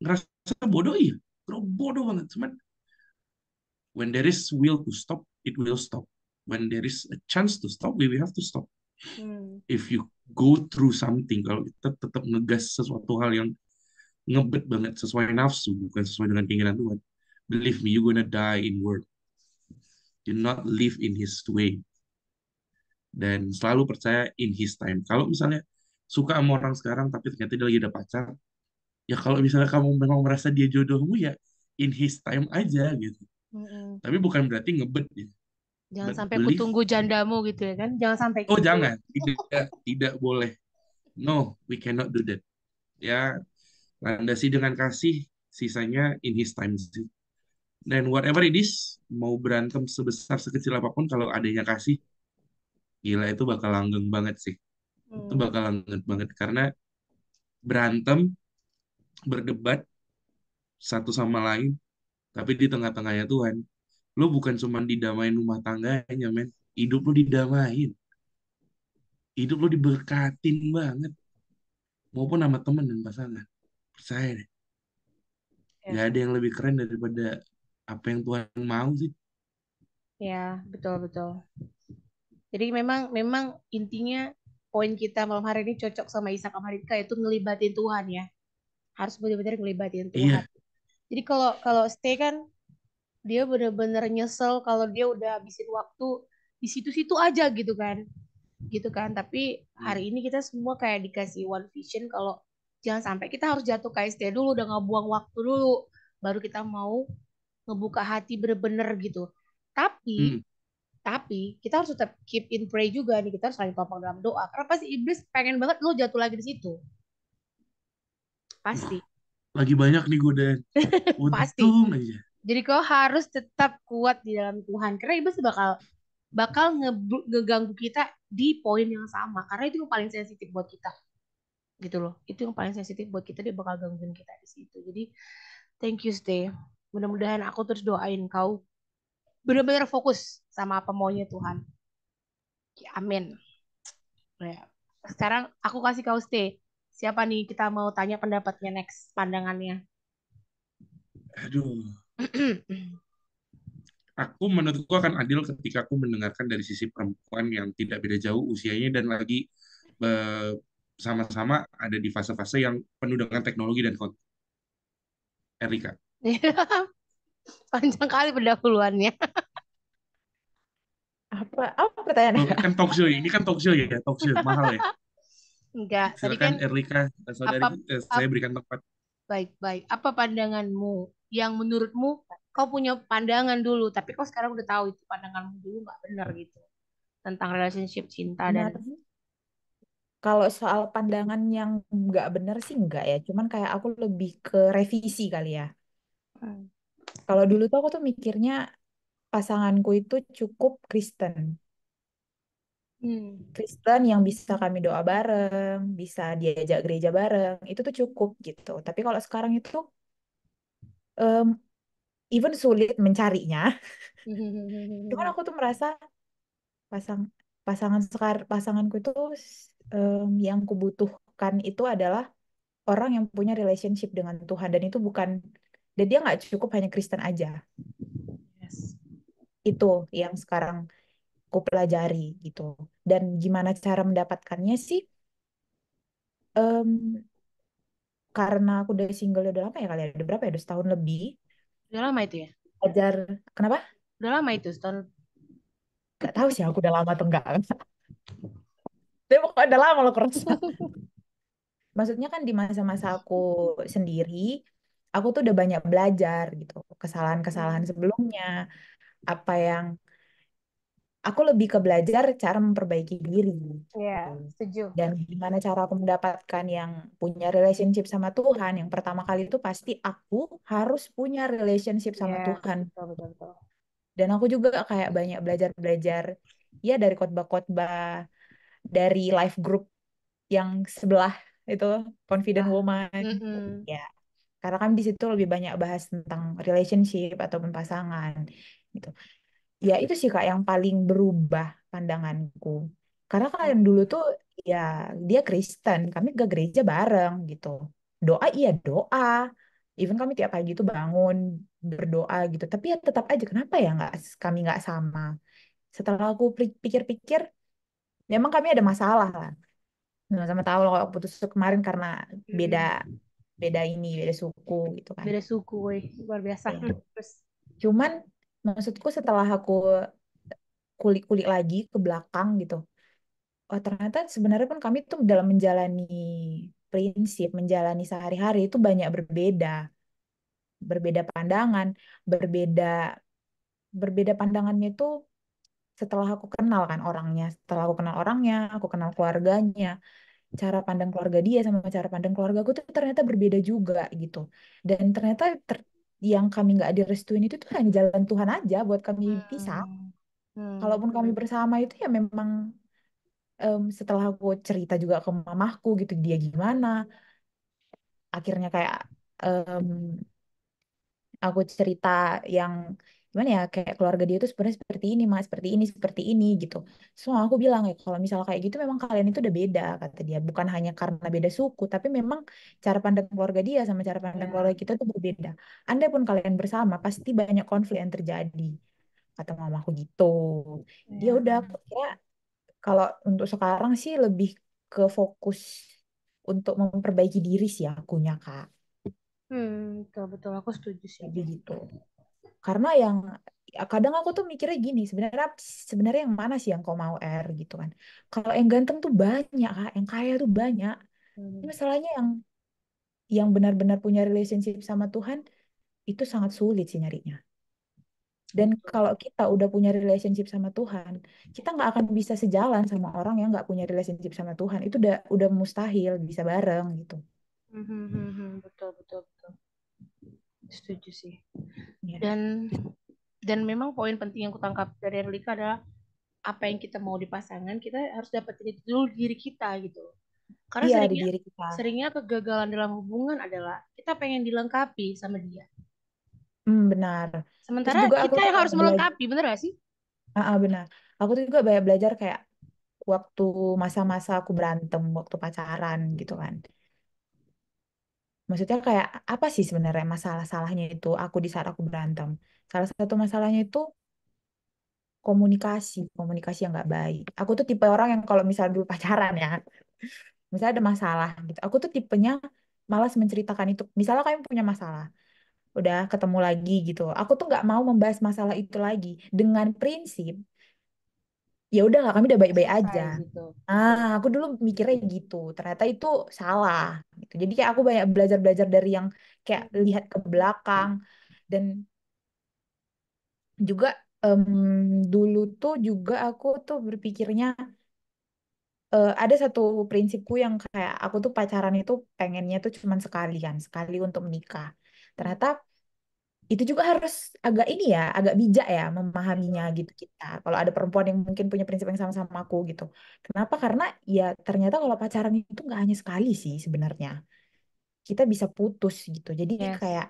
[SPEAKER 6] Ngerasa bodoh iya. Bro, bodoh banget. Cuman when there is will to stop, it will stop. When there is a chance to stop, we will have to stop. If you go through something, kalau kita tetap ngegas sesuatu hal yang ngebet banget sesuai nafsu, bukan sesuai dengan keinginan Tuhan, believe me, you're gonna die in word. Do not live in his way. Dan selalu percaya in his time. Kalau misalnya suka sama orang sekarang, tapi ternyata dia lagi ada pacar, ya kalau misalnya kamu memang merasa dia jodohmu, ya in his time aja gitu. Tapi bukan berarti ngebet ya.
[SPEAKER 2] Jangan
[SPEAKER 6] But
[SPEAKER 2] sampai
[SPEAKER 6] believe,
[SPEAKER 2] kutunggu jandamu gitu ya kan. Jangan sampai
[SPEAKER 6] oh
[SPEAKER 2] gitu.
[SPEAKER 6] jangan, tidak boleh. No, we cannot do that. Ya, landasi dengan kasih, sisanya in his time sih. Dan whatever it is, mau berantem sebesar sekecil apapun, kalau adanya kasih, gila itu bakal langgeng banget sih. Itu bakal langgeng banget karena berantem, berdebat satu sama lain, tapi di tengah-tengahnya Tuhan, lu bukan cuma didamain rumah tangganya, men. Hidup lu didamain. Hidup lu diberkatin banget. Maupun sama temen dan pasangan. Percaya deh. Gak ada yang lebih keren daripada apa yang Tuhan mau sih.
[SPEAKER 2] Ya, betul-betul. Jadi memang intinya poin kita malam hari ini cocok sama Ishak sama Rika itu ngelibatin Tuhan ya. Harus benar-benar ngelibatin Tuhan.
[SPEAKER 6] Iya.
[SPEAKER 2] Jadi kalau stay kan dia benar-benar nyesel kalau dia udah habisin waktu di situ-situ aja gitu kan. Gitu kan. Tapi hari ini kita semua kayak dikasih one vision kalau jangan sampai kita harus jatuh KST dulu, udah ngebuang waktu dulu baru kita mau ngebuka hati bener-bener gitu. Tapi kita harus tetap keep in pray juga nih, kita harus saling topang dalam doa karena pasti iblis pengen banget lo jatuh lagi di situ, pasti.
[SPEAKER 6] Lagi banyak nih godaan.
[SPEAKER 2] Pasti.
[SPEAKER 6] Untung aja.
[SPEAKER 2] Jadi kau harus tetap kuat di dalam Tuhan karena iblis bakal ngeganggu kita di poin yang sama karena itu yang paling sensitif buat kita gitu loh. Itu yang paling sensitif buat kita, dia bakal gangguin kita di situ. Jadi thank you Stay, mudah-mudahan aku terus doain kau benar-benar fokus sama apa maunya Tuhan. Ya, amin. Ya. Sekarang aku kasih kau Stay. Siapa nih kita mau tanya pendapatnya next, pandangannya?
[SPEAKER 6] Aduh. Aku menurutku akan adil ketika aku mendengarkan dari sisi perempuan yang tidak beda jauh usianya dan lagi sama-sama ada di fase-fase yang penuh dengan teknologi dan konten. Erika.
[SPEAKER 2] Panjang kali pendahuluannya.
[SPEAKER 1] Apa pertanyaannya?
[SPEAKER 6] Kan talk show ini kan talk show ya, talk show mahal ya.
[SPEAKER 2] Enggak, tadi
[SPEAKER 6] Silakan
[SPEAKER 2] kan
[SPEAKER 6] Erika, saudari, saya berikan tempat.
[SPEAKER 2] baik-baik. Apa pandanganmu? Yang menurutmu kau punya pandangan dulu, tapi kau sekarang udah tahu itu pandanganmu dulu nggak benar gitu tentang relationship cinta dan
[SPEAKER 1] Benar. Kalau soal pandangan yang nggak benar sih nggak ya. Cuman kayak aku lebih ke revisi kali ya. Kalau dulu tuh aku tuh mikirnya pasanganku itu cukup Kristen.
[SPEAKER 2] Hmm.
[SPEAKER 1] Kristen yang bisa kami doa bareng, bisa diajak gereja bareng, itu tuh cukup gitu. Tapi kalau sekarang itu em, even sulit mencarinya. Cuman aku tuh merasa pasang pasanganku itu yang kubutuhkan itu adalah orang yang punya relationship dengan Tuhan dan itu bukan dan dia nggak cukup hanya Kristen aja.
[SPEAKER 2] Yes.
[SPEAKER 1] Itu yang sekarang ku pelajari gitu. Dan gimana cara mendapatkannya sih? Em, karena aku udah single udah lama ya kali ya, udah berapa ya? Udah setahun lebih.
[SPEAKER 2] Udah lama itu ya?
[SPEAKER 1] Ajar kenapa?
[SPEAKER 2] Udah lama itu setahun.
[SPEAKER 1] Gak tahu sih aku udah lama atau enggak. Tapi pokoknya udah lama loh kerasa. Maksudnya kan di masa-masa aku sendiri, aku tuh udah banyak belajar gitu. Kesalahan-kesalahan sebelumnya, apa yang aku lebih ke belajar cara memperbaiki diri
[SPEAKER 2] Iya,
[SPEAKER 1] gitu.
[SPEAKER 2] setuju.
[SPEAKER 1] Dan gimana cara aku mendapatkan yang punya relationship sama Tuhan. Yang pertama kali itu pasti aku harus punya relationship sama
[SPEAKER 2] Iya,
[SPEAKER 1] Tuhan.
[SPEAKER 2] betul, betul, betul.
[SPEAKER 1] Dan aku juga kayak banyak belajar-belajar ya dari khotbah-khotbah, dari life group yang sebelah itu Confident
[SPEAKER 2] Lah.
[SPEAKER 1] Woman.
[SPEAKER 2] Mm-mm.
[SPEAKER 1] Ya, karena kan di situ lebih banyak bahas tentang relationship ataupun pasangan gitu. Ya itu sih Kak yang paling berubah pandanganku. Karena kan dulu tuh ya dia Kristen, kami ke gereja bareng gitu. Doa iya doa. Even kami tiap pagi tuh bangun berdoa gitu. Tapi ya tetap aja kenapa ya kami nggak sama. Setelah aku pikir-pikir, memang kami ada masalah lah. Sama-sama tahu loh kalau putus kemarin karena beda
[SPEAKER 2] Mm-mm.
[SPEAKER 1] beda suku gitu kan.
[SPEAKER 2] Beda suku, weh. Luar biasa.
[SPEAKER 1] Ya.
[SPEAKER 2] Terus,
[SPEAKER 1] Cuman maksudku setelah aku kulik-kulik lagi ke belakang gitu. Oh, ternyata sebenarnya pun kami tuh dalam menjalani prinsip, menjalani sehari-hari itu banyak berbeda, berbeda pandangan, berbeda berbeda pandangannya itu setelah aku kenal kan orangnya, setelah aku kenal orangnya, aku kenal keluarganya, cara pandang keluarga dia sama cara pandang keluarga aku tuh ternyata berbeda juga gitu. Dan ternyata yang kami nggak direstuin itu tuh hanya jalan Tuhan aja buat kami pisah.
[SPEAKER 2] hmm. Hmm.
[SPEAKER 1] Kalaupun kami bersama itu ya memang setelah aku cerita juga ke mamahku gitu dia gimana akhirnya kayak em, aku cerita yang gimana ya kayak keluarga dia itu sebenarnya seperti ini mas seperti ini gitu so aku bilang ya kalau misalnya kayak gitu memang kalian itu udah beda kata dia bukan hanya karena beda suku tapi memang cara pandang keluarga dia sama cara pandang
[SPEAKER 2] Ya,
[SPEAKER 1] keluarga kita tuh berbeda andai pun kalian bersama pasti banyak konflik yang terjadi kata mamaku gitu dia
[SPEAKER 2] ya.
[SPEAKER 1] udah aku kira kalau untuk sekarang sih lebih ke fokus untuk memperbaiki diri sih akunya Kak.
[SPEAKER 2] Betul, betul. Aku setuju sih.
[SPEAKER 1] Lebih gitu. Karena yang ya kadang aku tuh mikirnya gini, sebenarnya sebenarnya yang mana sih yang kau mau gitu kan. Kalau yang ganteng tuh banyak, Kak. Yang kaya tuh banyak. Ini
[SPEAKER 2] Hmm.
[SPEAKER 1] masalahnya yang benar-benar punya relationship sama Tuhan itu sangat sulit sih nyarinya. Dan
[SPEAKER 2] Betul.
[SPEAKER 1] kalau kita udah punya relationship sama Tuhan, kita nggak akan bisa sejalan sama orang yang nggak punya relationship sama Tuhan. Itu udah mustahil bisa bareng gitu.
[SPEAKER 2] Betul, betul, betul. Setuju sih.
[SPEAKER 1] Ya.
[SPEAKER 2] Dan memang poin penting yang aku tangkap dari Erlika adalah apa yang kita mau di pasangan, kita harus dapetin itu dulu di diri kita gitu. Karena
[SPEAKER 1] Iya di
[SPEAKER 2] seringnya
[SPEAKER 1] diri kita.
[SPEAKER 2] seringnya kegagalan dalam hubungan adalah kita pengen dilengkapi sama dia.
[SPEAKER 1] Benar. Terus
[SPEAKER 2] Sementara
[SPEAKER 1] juga aku
[SPEAKER 2] kita
[SPEAKER 1] tuh
[SPEAKER 2] yang harus
[SPEAKER 1] kayak belajar,
[SPEAKER 2] melengkapi, bener gak sih?
[SPEAKER 1] benar. Aku tuh juga banyak belajar kayak waktu masa-masa aku berantem, waktu pacaran gitu kan. Maksudnya kayak apa sih sebenarnya masalah-salahnya itu aku di saat aku berantem. Salah satu masalahnya itu komunikasi yang nggak baik. Aku tuh tipe orang yang kalau misal dulu pacaran ya, misalnya ada masalah gitu, aku tuh tipenya malas menceritakan itu. Misalnya kalian punya masalah, udah ketemu lagi gitu, aku tuh nggak mau membahas masalah itu lagi dengan prinsip ya udahlah kami udah baik-baik aja.
[SPEAKER 2] Selesai gitu.
[SPEAKER 1] Aku dulu mikirnya gitu. Ternyata itu salah. Gitu. Jadi kayak aku banyak belajar-belajar dari yang kayak lihat ke belakang dan juga dulu tuh juga aku tuh berpikirnya ada satu prinsipku yang kayak aku tuh pacaran itu pengennya tuh cuman sekali kan, sekali untuk menikah. Ternyata itu juga harus agak ini ya, agak bijak ya memahaminya gitu kita. Kalau ada perempuan yang mungkin punya prinsip yang sama-sama aku gitu. Kenapa? Karena ya ternyata kalau pacaran itu nggak hanya sekali sih sebenarnya. Kita bisa putus gitu. Jadi
[SPEAKER 2] Yes,
[SPEAKER 1] kayak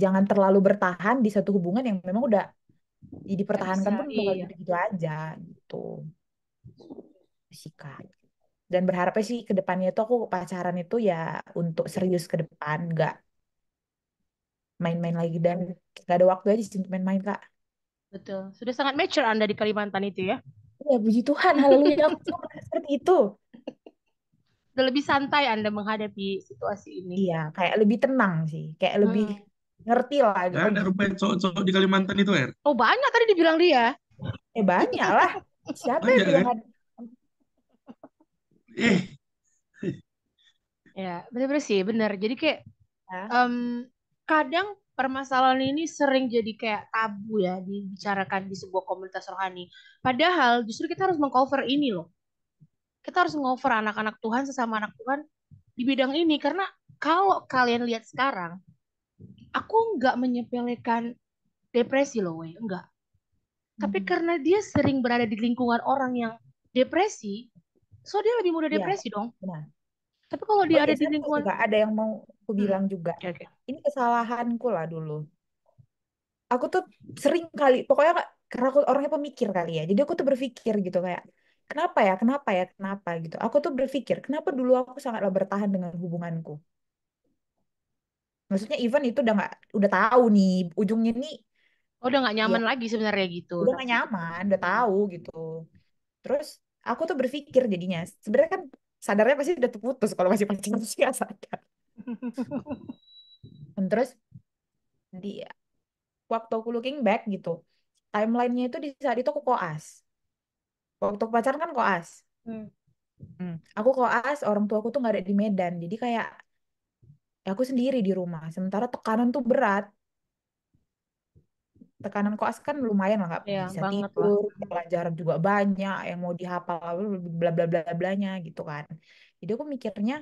[SPEAKER 1] jangan terlalu bertahan di satu hubungan yang memang udah
[SPEAKER 2] nggak bisa.
[SPEAKER 1] dipertahankan pun udah nggak
[SPEAKER 2] Iya,
[SPEAKER 1] gitu-gitu aja gitu sih Kak. Dan berharapnya sih ke depannya itu aku pacaran itu ya untuk serius ke depan, nggak main-main lagi dan nggak ada waktu aja sih untuk main-main Kak.
[SPEAKER 2] betul. Sudah sangat mature Anda di Kalimantan itu ya.
[SPEAKER 1] Ya puji Tuhan, haleluya aku juga merasa seperti itu.
[SPEAKER 2] Udah lebih santai Anda menghadapi situasi ini.
[SPEAKER 1] Iya, kayak lebih tenang sih, kayak lebih
[SPEAKER 2] Mm.
[SPEAKER 1] ngerti lah.
[SPEAKER 6] Nggak
[SPEAKER 1] Oh
[SPEAKER 6] ada
[SPEAKER 1] gitu.
[SPEAKER 6] rupanya cowok-cowok di Kalimantan itu, Er.
[SPEAKER 2] Oh banyak tadi dibilang dia.
[SPEAKER 1] Banyak lah. Siapa yang
[SPEAKER 6] Banyak
[SPEAKER 1] bilang
[SPEAKER 6] kan?
[SPEAKER 1] ada?
[SPEAKER 6] Eh,
[SPEAKER 2] Ya, bener-bener sih, bener. Jadi kayak
[SPEAKER 1] Ya,
[SPEAKER 2] em, kadang permasalahan ini sering jadi kayak tabu ya dibicarakan di sebuah komunitas rohani. Padahal justru kita harus mengcover ini loh. Kita harus mengcover anak-anak Tuhan sesama anak Tuhan di bidang ini karena kalau kalian lihat sekarang, aku nggak menyepelekan depresi loh, weh, enggak. Tapi
[SPEAKER 1] Mhm.
[SPEAKER 2] karena dia sering berada di lingkungan orang yang depresi, so dia lebih mudah
[SPEAKER 1] Iya,
[SPEAKER 2] depresi dong.
[SPEAKER 1] benar.
[SPEAKER 2] Tapi kalau
[SPEAKER 1] Oh
[SPEAKER 2] dia
[SPEAKER 1] iya,
[SPEAKER 2] ada di
[SPEAKER 1] satu sih
[SPEAKER 2] lingkungan,
[SPEAKER 1] Kak, ada yang mau aku
[SPEAKER 2] hmm,
[SPEAKER 1] bilang juga.
[SPEAKER 2] oke oke.
[SPEAKER 1] Ini kesalahanku lah dulu. Aku tuh sering kali, pokoknya Kak, karena aku orangnya pemikir kali ya. Jadi aku tuh berpikir gitu kayak, kenapa ya, kenapa ya, kenapa gitu. Aku tuh berpikir, kenapa dulu aku sangatlah bertahan dengan hubunganku. Maksudnya even itu udah nggak, udah tahu nih ujungnya nih,
[SPEAKER 2] Oh, udah nggak
[SPEAKER 1] ya
[SPEAKER 2] nyaman lagi sebenarnya gitu.
[SPEAKER 1] udah gak nyaman, udah
[SPEAKER 2] Hmm.
[SPEAKER 1] tahu gitu. Terus aku tuh berpikir jadinya, sebenarnya kan sadarnya pasti udah terputus kalau masih pacaran sih gak sadar. Dan terus di waktu aku looking back gitu, timelinenya itu di saat itu aku koas. Waktu aku pacaran kan koas.
[SPEAKER 2] Hmm.
[SPEAKER 1] Aku koas, orang tua aku tuh nggak ada di Medan, jadi kayak ya aku sendiri di rumah. Sementara tekanan tuh berat. Tekanan koas kan lumayan lah, nggak
[SPEAKER 2] Ya,
[SPEAKER 1] bisa
[SPEAKER 2] banget lah.
[SPEAKER 1] tidur, pelajaran juga banyak, yang mau dihafal bla bla bla blanya gitu kan. Jadi aku mikirnya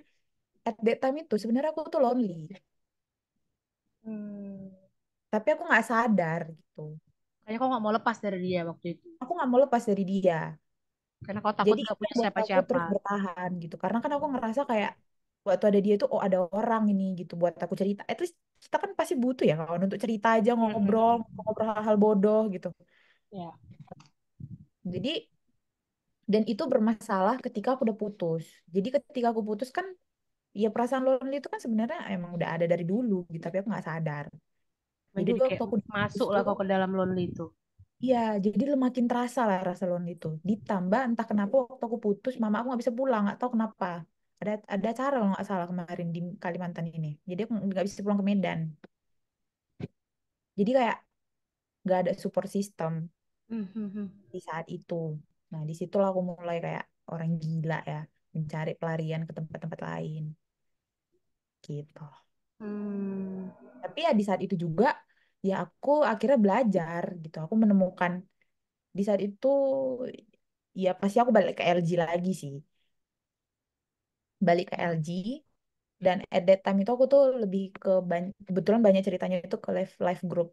[SPEAKER 1] at that time itu sebenarnya aku tuh lonely,
[SPEAKER 2] Hmm.
[SPEAKER 1] tapi aku nggak sadar gitu.
[SPEAKER 2] Kayaknya kau nggak mau lepas dari dia waktu itu.
[SPEAKER 1] Aku nggak mau lepas dari dia.
[SPEAKER 2] Karena kau takut
[SPEAKER 1] Jadi
[SPEAKER 2] nggak
[SPEAKER 1] itu
[SPEAKER 2] punya
[SPEAKER 1] yang buat aku
[SPEAKER 2] siapa-siapa.
[SPEAKER 1] terus bertahan gitu. Karena kan aku ngerasa kayak waktu ada dia tuh, oh ada orang ini gitu buat aku cerita. At least kita kan pasti butuh ya kawan untuk cerita aja, ngobrol,
[SPEAKER 2] Mhm.
[SPEAKER 1] ngobrol hal-hal bodoh gitu.
[SPEAKER 2] Ya.
[SPEAKER 1] Jadi dan itu bermasalah ketika aku udah putus. Jadi ketika aku putus kan, ya perasaan lonely itu kan sebenarnya emang udah ada dari dulu gitu, tapi aku nggak sadar. Jadi
[SPEAKER 2] Menjadi
[SPEAKER 1] waktu
[SPEAKER 2] kayak
[SPEAKER 1] aku udah putus
[SPEAKER 2] masuk lah
[SPEAKER 1] tuh,
[SPEAKER 2] kau ke dalam lonely itu.
[SPEAKER 1] iya, jadi makin terasa lah rasa lonely itu. Ditambah entah kenapa waktu aku putus, mama aku nggak bisa pulang, nggak tahu kenapa. Ada acara kalau nggak salah kemarin di Kalimantan ini. Jadi aku nggak bisa pulang ke Medan. Jadi kayak nggak ada support system
[SPEAKER 2] Mhm.
[SPEAKER 1] di saat itu. Nah, disitulah aku mulai kayak orang gila ya, mencari pelarian ke tempat-tempat lain gitu.
[SPEAKER 2] Hmm.
[SPEAKER 1] Tapi ya di saat itu juga ya aku akhirnya belajar gitu. Aku menemukan di saat itu ya pasti aku balik ke LG lagi sih. Balik ke
[SPEAKER 2] Ya.
[SPEAKER 1] LG dan at that time itu aku tuh lebih ke kebetulan banyak ceritanya itu ke live group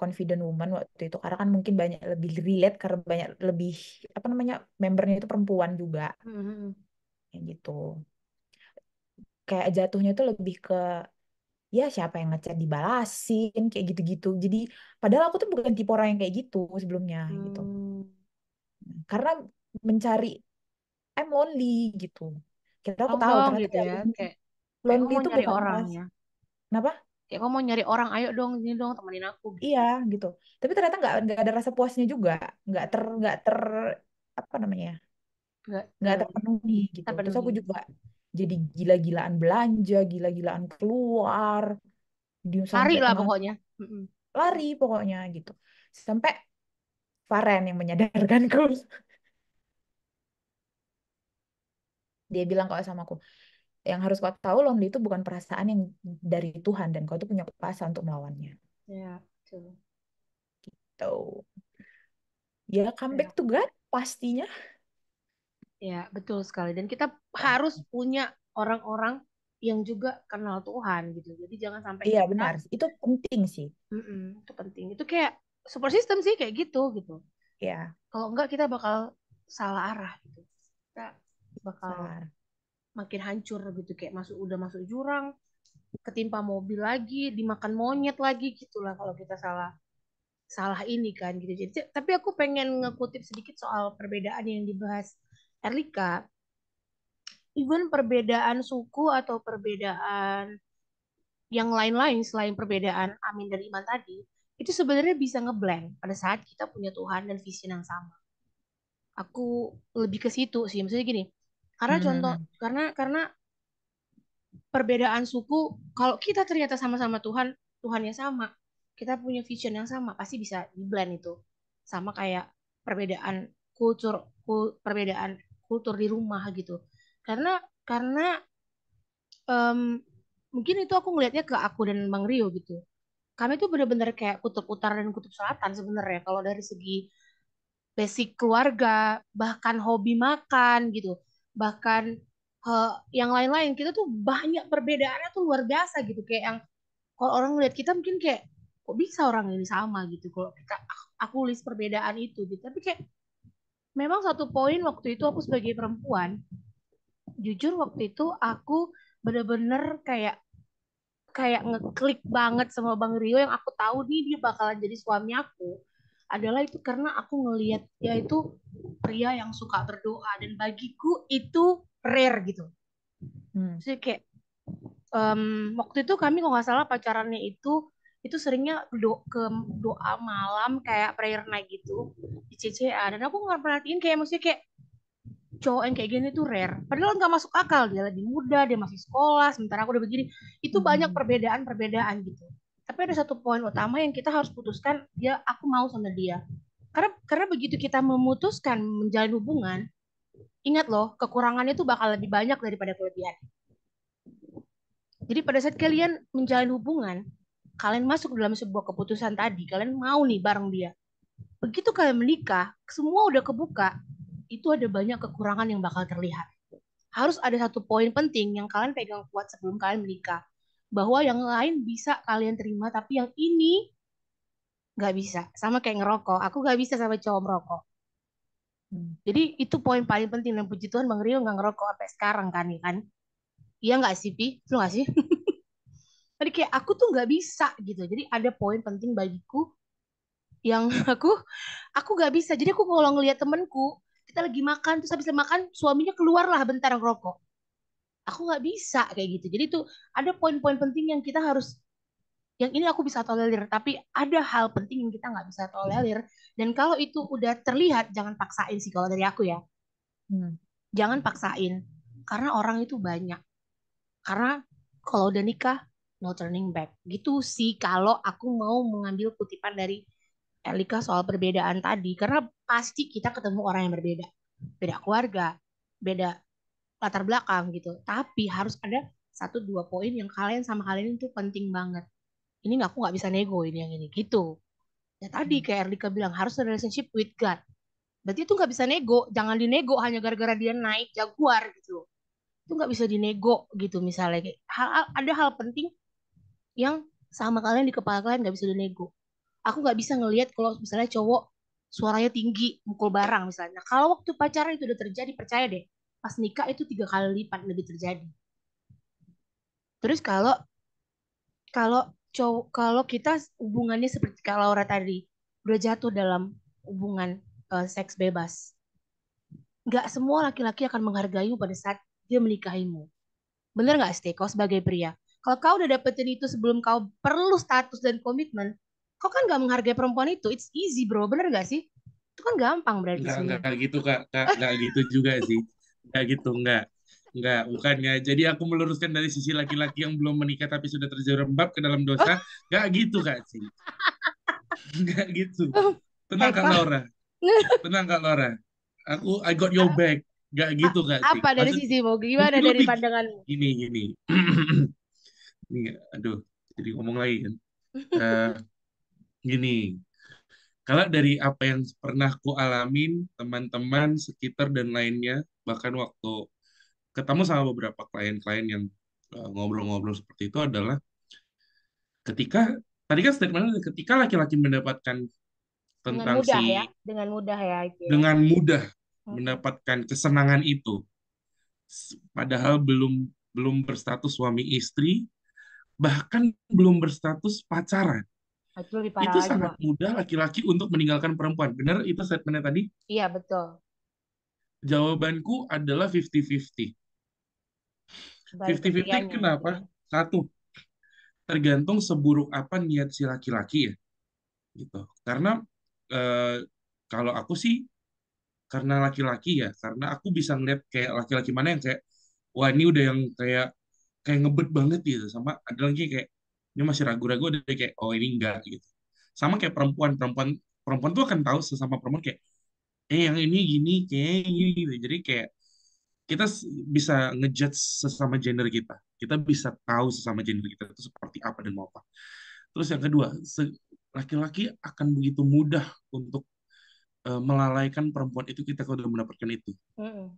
[SPEAKER 1] Confident Woman waktu itu karena kan mungkin banyak lebih relate karena banyak lebih apa namanya membernya itu perempuan juga
[SPEAKER 2] Mhm.
[SPEAKER 1] kayak gitu. Kayak jatuhnya tuh lebih ke ya siapa yang ngechat dibalasin kayak gitu-gitu. Jadi padahal aku tuh bukan tipe orang yang kayak gitu sebelumnya gitu.
[SPEAKER 2] Hmm.
[SPEAKER 1] Karena mencari I'm lonely gitu. Kira aku
[SPEAKER 2] Tolong
[SPEAKER 1] tahu
[SPEAKER 2] dong
[SPEAKER 1] ternyata
[SPEAKER 2] gitu
[SPEAKER 1] ya
[SPEAKER 2] ya.
[SPEAKER 1] lonely,
[SPEAKER 2] Kayak
[SPEAKER 1] lonely
[SPEAKER 2] kau mau
[SPEAKER 1] itu
[SPEAKER 2] nyari
[SPEAKER 1] bukan
[SPEAKER 2] orang
[SPEAKER 1] keras.
[SPEAKER 2] ya.
[SPEAKER 1] Kenapa?
[SPEAKER 2] Kayak kau mau nyari orang, ayo dong sini dong temenin aku gitu.
[SPEAKER 1] Iya gitu. Tapi ternyata nggak ada rasa puasnya juga. Nggak ter apa namanya?
[SPEAKER 2] Nggak
[SPEAKER 1] Nggak terpenuhi gitu. Terus
[SPEAKER 2] terpenuhi.
[SPEAKER 1] aku juga jadi gila-gilaan belanja, gila-gilaan keluar, di
[SPEAKER 2] Lari
[SPEAKER 1] sampai
[SPEAKER 2] lah
[SPEAKER 1] tengah
[SPEAKER 2] pokoknya. Mhm.
[SPEAKER 1] lari pokoknya gitu. Sampai Faren yang menyadarkanku. Dia bilang kalau sama aku, yang harus kau tahu lonely itu bukan perasaan yang dari Tuhan dan kau tuh punya kuasa untuk melawannya.
[SPEAKER 2] Ya, betul.
[SPEAKER 1] Tuh. Ya
[SPEAKER 2] Ya,
[SPEAKER 1] comeback to God pastinya.
[SPEAKER 2] ya, betul sekali. Dan kita harus punya orang-orang yang juga kenal Tuhan gitu. Jadi jangan sampai
[SPEAKER 1] Iya
[SPEAKER 2] kita,
[SPEAKER 1] benar, itu penting sih.
[SPEAKER 2] itu penting. Itu kayak support system sih kayak gitu gitu.
[SPEAKER 1] Ya,
[SPEAKER 2] Kalau enggak kita bakal salah arah gitu. Kita bakal
[SPEAKER 1] salah.
[SPEAKER 2] makin hancur gitu, kayak udah masuk jurang, ketimpa mobil lagi, dimakan monyet lagi gitulah kalau kita salah salah ini kan gitu. Jadi tapi aku pengen ngekutip sedikit soal perbedaan yang dibahas Erlika. Even perbedaan suku atau perbedaan yang lain-lain selain perbedaan Amin dan Iman tadi, itu sebenarnya bisa ngeblend pada saat kita punya Tuhan dan vision yang sama. Aku lebih ke situ sih, maksudnya gini. Karena contoh,
[SPEAKER 1] Hmm.
[SPEAKER 2] karena perbedaan suku, kalau kita ternyata sama-sama Tuhan, Tuhannya sama, kita punya vision yang sama, pasti bisa di blend itu. Sama kayak perbedaan perbedaan kultur di rumah gitu. Karena em, mungkin itu aku ngelihatnya ke aku dan Bang Rio gitu. Kami tuh bener-bener kayak kutub utara dan kutub selatan sebenarnya kalau dari segi basic keluarga, bahkan hobi makan gitu, bahkan yang lain-lain kita tuh banyak perbedaannya tuh luar biasa gitu, kayak yang kalau orang ngeliat kita mungkin kayak kok bisa orang ini sama gitu kalau kita aku list perbedaan itu gitu, tapi kayak memang satu poin waktu itu aku sebagai perempuan, jujur waktu itu aku bener-bener kayak kayak ngeklik banget sama Bang Rio yang aku tahu nih dia bakalan jadi suami aku adalah itu karena aku ngelihat dia itu pria yang suka berdoa dan bagiku itu rare gitu. Jadi kayak waktu itu kami kalau nggak salah pacarannya itu seringnya ke doa malam kayak prayer night gitu di CCA, dan aku nggak perhatiin kayak maksudnya kayak cowok yang kayak gini tuh rare. Padahal nggak masuk akal, dia lagi muda, dia masih sekolah, sementara aku udah begini. Itu banyak perbedaan-perbedaan gitu. Tapi ada satu poin utama yang kita harus putuskan, ya aku mau sama dia. Karena begitu kita memutuskan menjalin hubungan, ingat loh, kekurangannya tuh bakal lebih banyak daripada kelebihan. Jadi pada saat kalian menjalin hubungan, kalian masuk dalam sebuah keputusan tadi, kalian mau nih bareng dia. Begitu kalian menikah, semua udah kebuka, itu ada banyak kekurangan yang bakal terlihat. Harus ada satu poin penting yang kalian pegang kuat sebelum kalian menikah. Bahwa yang lain bisa kalian terima, tapi yang ini nggak bisa. Sama kayak ngerokok. Aku nggak bisa sama cowok merokok. Jadi itu poin paling penting. Dan puji Tuhan Bang Rio nggak ngerokok sampai sekarang kan. Ya kan? Iya nggak sih, Pi? Lu nggak sih? Jadi kayak aku tuh nggak bisa gitu. Jadi ada poin penting bagiku yang aku nggak bisa. Jadi aku kalau ngelihat temenku, kita lagi makan, terus habis makan, suaminya keluarlah bentar ngerokok. Aku nggak bisa kayak gitu. Jadi tuh ada poin-poin penting yang kita harus, yang ini aku bisa tolerir, tapi ada hal penting yang kita nggak bisa tolerir. Dan kalau itu udah terlihat, jangan paksain sih kalau dari aku ya. Jangan paksain, karena orang itu banyak. Karena kalau udah nikah, no turning back. Gitu sih kalau aku mau mengambil kutipan dari Elika soal perbedaan tadi. Karena pasti kita ketemu orang yang berbeda. Beda keluarga, beda latar belakang gitu. Tapi harus ada satu dua poin yang kalian sama kalian itu penting banget. Ini aku nggak bisa nego ini yang ini gitu. Ya tadi kayak Erlika bilang harus ada relationship with God. Berarti itu nggak bisa nego. Jangan dinego hanya gara-gara dia naik jaguar gitu. Itu nggak bisa dinego gitu misalnya. Kayak ada hal penting yang sama kalian di kepala kalian nggak bisa dinego. Aku nggak bisa ngelihat kalau misalnya cowok suaranya tinggi, mukul barang misalnya. Nah, kalau waktu pacaran itu udah terjadi, percaya deh, pas nikah itu 3 kali lipat lebih terjadi. Terus kalau kalau kalau kita hubungannya seperti Kak Laura tadi, udah jatuh dalam hubungan seks bebas, nggak semua laki-laki akan menghargaimu pada saat dia menikahimu. Bener nggak, Ste? Kau sebagai pria, kalau kau udah dapetin itu sebelum kau perlu status dan komitmen, kau kan nggak menghargai perempuan itu. It's easy, bro. Bener nggak sih? Itu kan gampang berarti sebenarnya.
[SPEAKER 6] Enggak gitu Kak, enggak gitu juga sih. Enggak gitu, enggak, bukannya. Jadi aku meluruskan dari sisi laki-laki yang belum menikah tapi sudah terjerembab ke dalam dosa, enggak gitu Kak sih. Enggak gitu. Tenang Kak
[SPEAKER 2] Kok
[SPEAKER 6] Laura, tenang Kak Laura. I got your back. Enggak gitu Kak sih.
[SPEAKER 2] apa dari
[SPEAKER 6] Maksud
[SPEAKER 2] sisimu? Gimana
[SPEAKER 6] mungkin
[SPEAKER 2] dari
[SPEAKER 6] lebih
[SPEAKER 2] pandanganmu?
[SPEAKER 6] gini. Ini, aduh, jadi ngomong lagi kan. Eh, gini, kalau dari apa yang pernah ku alamin, teman-teman sekitar dan lainnya, bahkan waktu ketemu sama beberapa klien-klien yang ngobrol-ngobrol seperti itu adalah ketika tadi kan statementnya ketika laki-laki mendapatkan
[SPEAKER 2] Dengan
[SPEAKER 6] tentang
[SPEAKER 2] mudah ya,
[SPEAKER 6] si
[SPEAKER 2] dengan mudah ya itu ya.
[SPEAKER 6] dengan mudah
[SPEAKER 2] Mm-mm.
[SPEAKER 6] mendapatkan kesenangan itu, padahal belum belum berstatus suami istri, bahkan belum berstatus pacaran.
[SPEAKER 2] Itu lebih parah
[SPEAKER 6] Itu
[SPEAKER 2] lagi,
[SPEAKER 6] sangat
[SPEAKER 2] Wak.
[SPEAKER 6] mudah laki-laki untuk meninggalkan perempuan. Benar itu statementnya tadi?
[SPEAKER 2] Iya, betul.
[SPEAKER 6] Jawabanku adalah 50-50.
[SPEAKER 2] Balik ke
[SPEAKER 6] 50-50
[SPEAKER 2] prianya gitu
[SPEAKER 6] kenapa?
[SPEAKER 2] ya.
[SPEAKER 6] Satu, tergantung seburuk apa niat si laki-laki ya. Gitu. Karena eh, kalau aku sih karena laki-laki ya, karena aku bisa ngeliat kayak laki-laki mana yang kayak wah ini udah yang kayak kayak ngebet banget gitu, sama ada lagi kayak ini masih ragu-ragu, ada kayak oh ini enggak gitu. Sama kayak perempuan, perempuan perempuan tuh akan tahu sesama perempuan kayak yang ini gini kayak gini gitu. Jadi kayak kita bisa ngejudge sesama gender kita. Kita bisa tahu sesama gender kita itu seperti apa dan mau apa. Terus yang kedua, laki-laki akan begitu mudah untuk melalaikan perempuan itu kita kalau udah mendapatkan itu.
[SPEAKER 2] Mm-mm.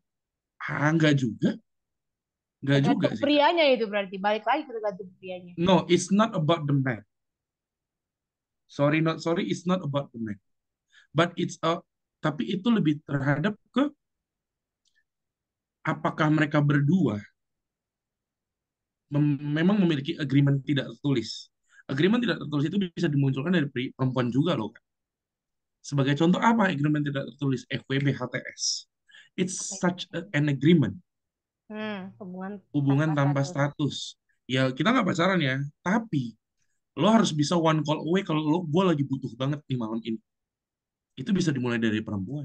[SPEAKER 6] Enggak juga. Enggak juga
[SPEAKER 2] Tergantung
[SPEAKER 6] sih, Kak.
[SPEAKER 2] prianya itu berarti. Balik lagi ke tergantung prianya.
[SPEAKER 6] No, it's not about the man. Sorry, not sorry, it's not about the man. But it's a, tapi itu lebih terhadap ke apakah mereka berdua memang memiliki agreement tidak tertulis. Agreement tidak tertulis itu bisa dimunculkan dari perempuan juga loh, Kak. Sebagai contoh apa agreement tidak tertulis? FWB HTS. It's
[SPEAKER 2] Apa itu?
[SPEAKER 6] such an agreement.
[SPEAKER 2] Hubungan
[SPEAKER 6] Hubungan
[SPEAKER 2] tanpa
[SPEAKER 6] tanpa
[SPEAKER 2] status.
[SPEAKER 6] status. Ya kita nggak pacaran ya, tapi lo harus bisa one call away kalau lo gue lagi butuh banget nih malam ini. Itu bisa dimulai dari perempuan.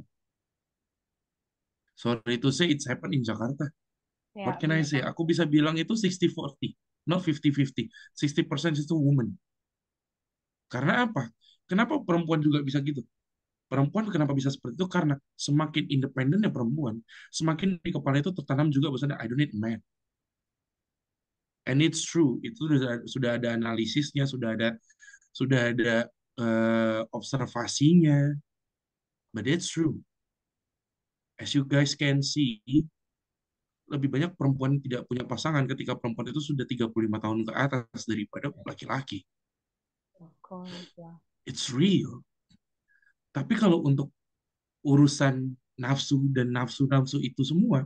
[SPEAKER 6] Sorry to say, it's happened in Jakarta.
[SPEAKER 2] Ya,
[SPEAKER 6] What can I
[SPEAKER 2] benar
[SPEAKER 6] say?
[SPEAKER 2] banget.
[SPEAKER 6] Aku bisa bilang itu 60-40, not 50-50. 60% itu woman. Karena apa? Kenapa perempuan juga bisa gitu? Perempuan kenapa bisa seperti itu? Karena semakin independennya perempuan, semakin di kepala itu tertanam juga bahwasanya I don't need a man. And it's true. Itu sudah ada analisisnya, sudah ada observasinya. But it's true. As you guys can see, lebih banyak perempuan tidak punya pasangan ketika perempuan itu sudah 35 tahun ke atas daripada laki-laki.
[SPEAKER 2] Of course, ya.
[SPEAKER 6] It's real. Tapi kalau untuk urusan nafsu dan nafsu-nafsu itu semua,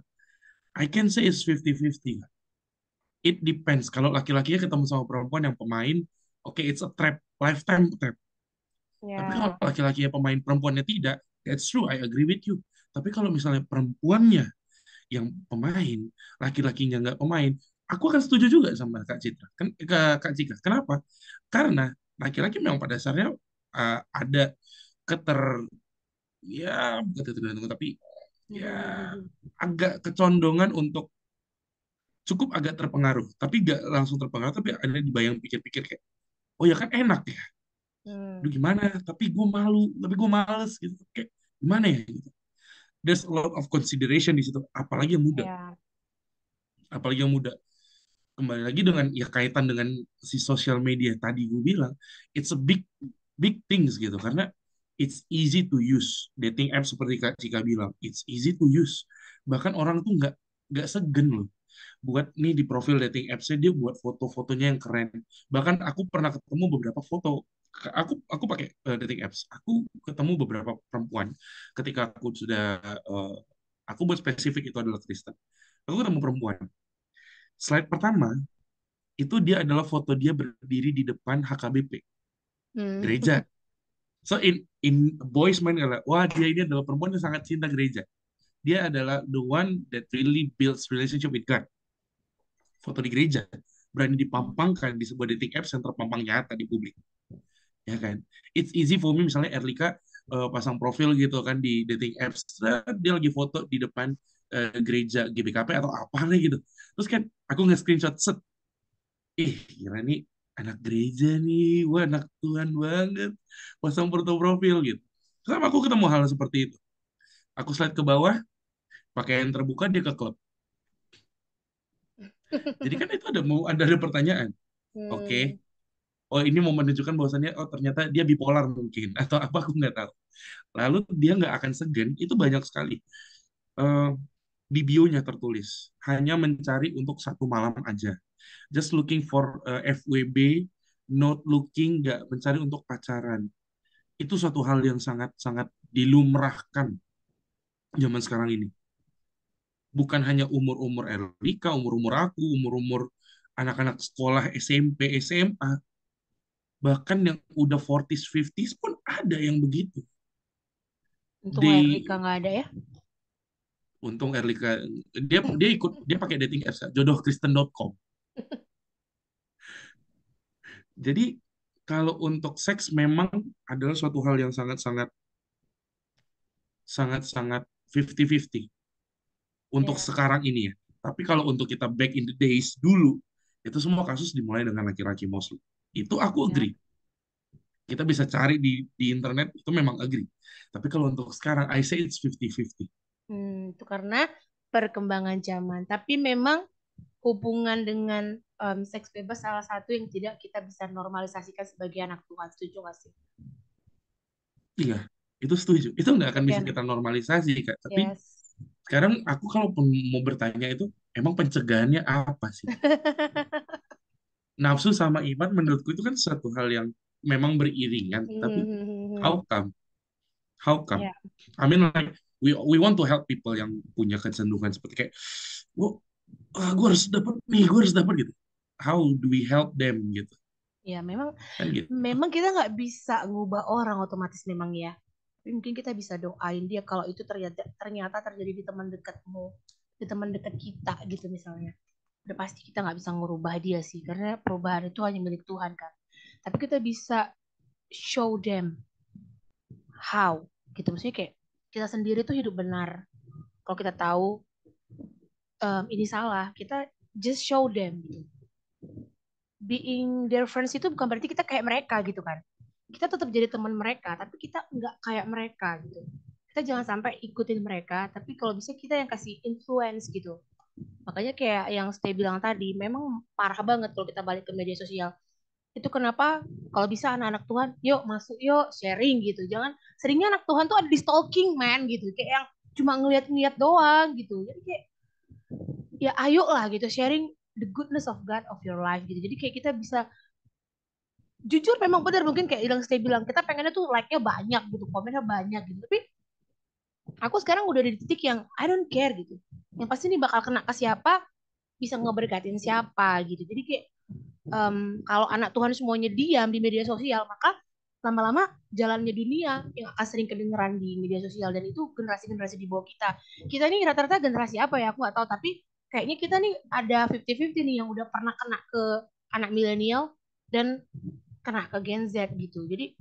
[SPEAKER 6] I can say it's 50-50. It depends. Kalau laki-lakinya ketemu sama perempuan yang pemain, oke, it's a trap, lifetime trap. Tapi kalau
[SPEAKER 2] Ya,
[SPEAKER 6] laki-lakinya pemain, perempuannya tidak, that's true, I agree with you. Tapi kalau misalnya perempuannya yang pemain, laki-lakinya nggak pemain, aku akan setuju juga sama Kak Citra. Kak Cika. Kenapa? Karena laki-laki memang pada dasarnya ada keter ya bukan tergantung tapi ya agak kecondongan untuk cukup agak terpengaruh, tapi nggak langsung terpengaruh, tapi ada dibayang pikir-pikir kayak oh ya kan enak ya, aduh gimana, tapi gue malu, tapi gue males gitu, kayak gimana ya gitu. There's a lot of consideration di situ,
[SPEAKER 2] ya.
[SPEAKER 6] apalagi yang muda. Kembali lagi dengan ya kaitan dengan si sosial media tadi gue bilang, it's a big big things gitu karena it's easy to use dating app seperti Kak Cika bilang, it's easy to use. Bahkan orang tuh nggak segen loh buat nih di profil dating apps-nya dia buat foto-fotonya yang keren. Bahkan aku pernah ketemu beberapa foto. Aku pakai dating apps. Aku ketemu beberapa perempuan ketika aku sudah aku buat spesifik itu adalah Kristen. Aku ketemu perempuan. Slide pertama itu dia adalah foto dia berdiri di depan HKBP
[SPEAKER 2] Hmm.
[SPEAKER 6] gereja. So in boys mind adalah wah dia ini adalah perempuan yang sangat cinta gereja. Dia adalah the one that really builds relationship with God. Foto di gereja berani dipampangkan di sebuah dating apps yang terpampang nyata di publik, ya kan? It's easy for me misalnya Erlika pasang profil gitu kan di dating apps, dia lagi foto di depan gereja GBKP atau apa nih gitu, terus kan aku nge-screenshot set, kira nih anak gereja nih, wah anak Tuhan banget, pasang foto profil gitu. Kenapa aku ketemu hal seperti itu? Aku slide ke bawah, pakaian terbuka dia ke klub. Jadi kan itu ada pertanyaan. Oke, oh ini mau menunjukkan bahwasannya oh ternyata dia bipolar mungkin atau apa aku nggak tahu. Lalu dia nggak akan segan, itu banyak sekali. Eh, di bio-nya tertulis hanya mencari untuk satu malam aja. Just looking for FWB, not looking, nggak mencari untuk pacaran. Itu suatu hal yang sangat-sangat dilumrahkan zaman sekarang ini. Bukan hanya umur-umur Erlika, umur-umur aku, umur-umur anak-anak sekolah SMP, SMA, bahkan yang udah 40s, 50s pun ada yang begitu.
[SPEAKER 2] Untung
[SPEAKER 6] Di
[SPEAKER 2] Erlika nggak ada ya.
[SPEAKER 6] Untung Erlika dia pakai dating apps, jodohkristen.com. Jadi kalau untuk seks memang adalah suatu hal yang sangat-sangat 50-50 untuk
[SPEAKER 2] Ya.
[SPEAKER 6] sekarang ini ya. Tapi kalau untuk kita back in the days dulu, itu semua kasus dimulai dengan laki-laki Muslim. Itu aku
[SPEAKER 2] Ya.
[SPEAKER 6] agree. Kita bisa cari di internet, itu memang agree. Tapi kalau untuk sekarang, I say it's 50-50.
[SPEAKER 2] Itu karena perkembangan zaman. Tapi memang hubungan dengan seks bebas salah satu yang tidak kita bisa normalisasikan sebagai anak Tuhan. Setuju nggak sih?
[SPEAKER 6] Iya, itu setuju. Itu nggak akan bisa
[SPEAKER 2] Kan?
[SPEAKER 6] kita normalisasi, Kak. Tapi
[SPEAKER 2] Yes.
[SPEAKER 6] sekarang aku kalaupun mau bertanya itu, emang pencegahannya apa sih? Nafsu sama iman menurutku itu kan satu hal yang memang beriringan. Tapi how come? How come?
[SPEAKER 2] Ya.
[SPEAKER 6] I mean like we want to help people yang punya kecenderungan seperti kayak, gue harus dapat nih, gue harus dapat gitu. How do we help them gitu?
[SPEAKER 2] Ya, memang
[SPEAKER 6] Kan gitu.
[SPEAKER 2] kita nggak bisa ngubah orang otomatis memang ya. Tapi mungkin kita bisa doain dia kalau itu ternyata terjadi di teman dekatmu, di teman dekat kita gitu misalnya. Udah pasti kita nggak bisa ngubah dia sih, karena perubahan itu hanya milik Tuhan kan. Tapi kita bisa show them how gitu, maksudnya kayak kita sendiri tuh hidup benar. Kalau kita tahu ini salah, kita just show them gitu. Being their friends itu bukan berarti kita kayak mereka gitu kan. Kita tetap jadi teman mereka, tapi kita nggak kayak mereka gitu. Kita jangan sampai ikutin mereka, tapi kalau bisa kita yang kasih influence gitu. Makanya kayak yang Stay bilang tadi, memang parah banget kalau kita balik ke media sosial. Itu kenapa kalau bisa anak-anak Tuhan, yuk masuk, yuk sharing gitu. Jangan, seringnya anak Tuhan tuh ada di stalking man gitu. Kayak yang cuma ngeliat-ngeliat doang gitu. Jadi kayak, ya ayo lah gitu, sharing the goodness of God of your life gitu. Jadi kayak kita bisa, jujur memang benar mungkin kayak Ilang Stay bilang, kita pengennya tuh like-nya banyak gitu, komennya banyak gitu. Tapi aku sekarang udah di titik yang I don't care gitu. Yang pasti ini bakal kena ke siapa, bisa ngeberkatin siapa gitu. Jadi kayak kalau anak Tuhan semuanya diam di media sosial, maka lama-lama jalannya dunia yang akan sering kedengeran di media sosial, dan itu generasi-generasi di bawah kita. Kita ini rata-rata generasi apa ya? Aku nggak tahu, tapi kayaknya kita nih ada 50-50 nih yang udah pernah kena ke anak milenial dan kena ke Gen Z gitu. Jadi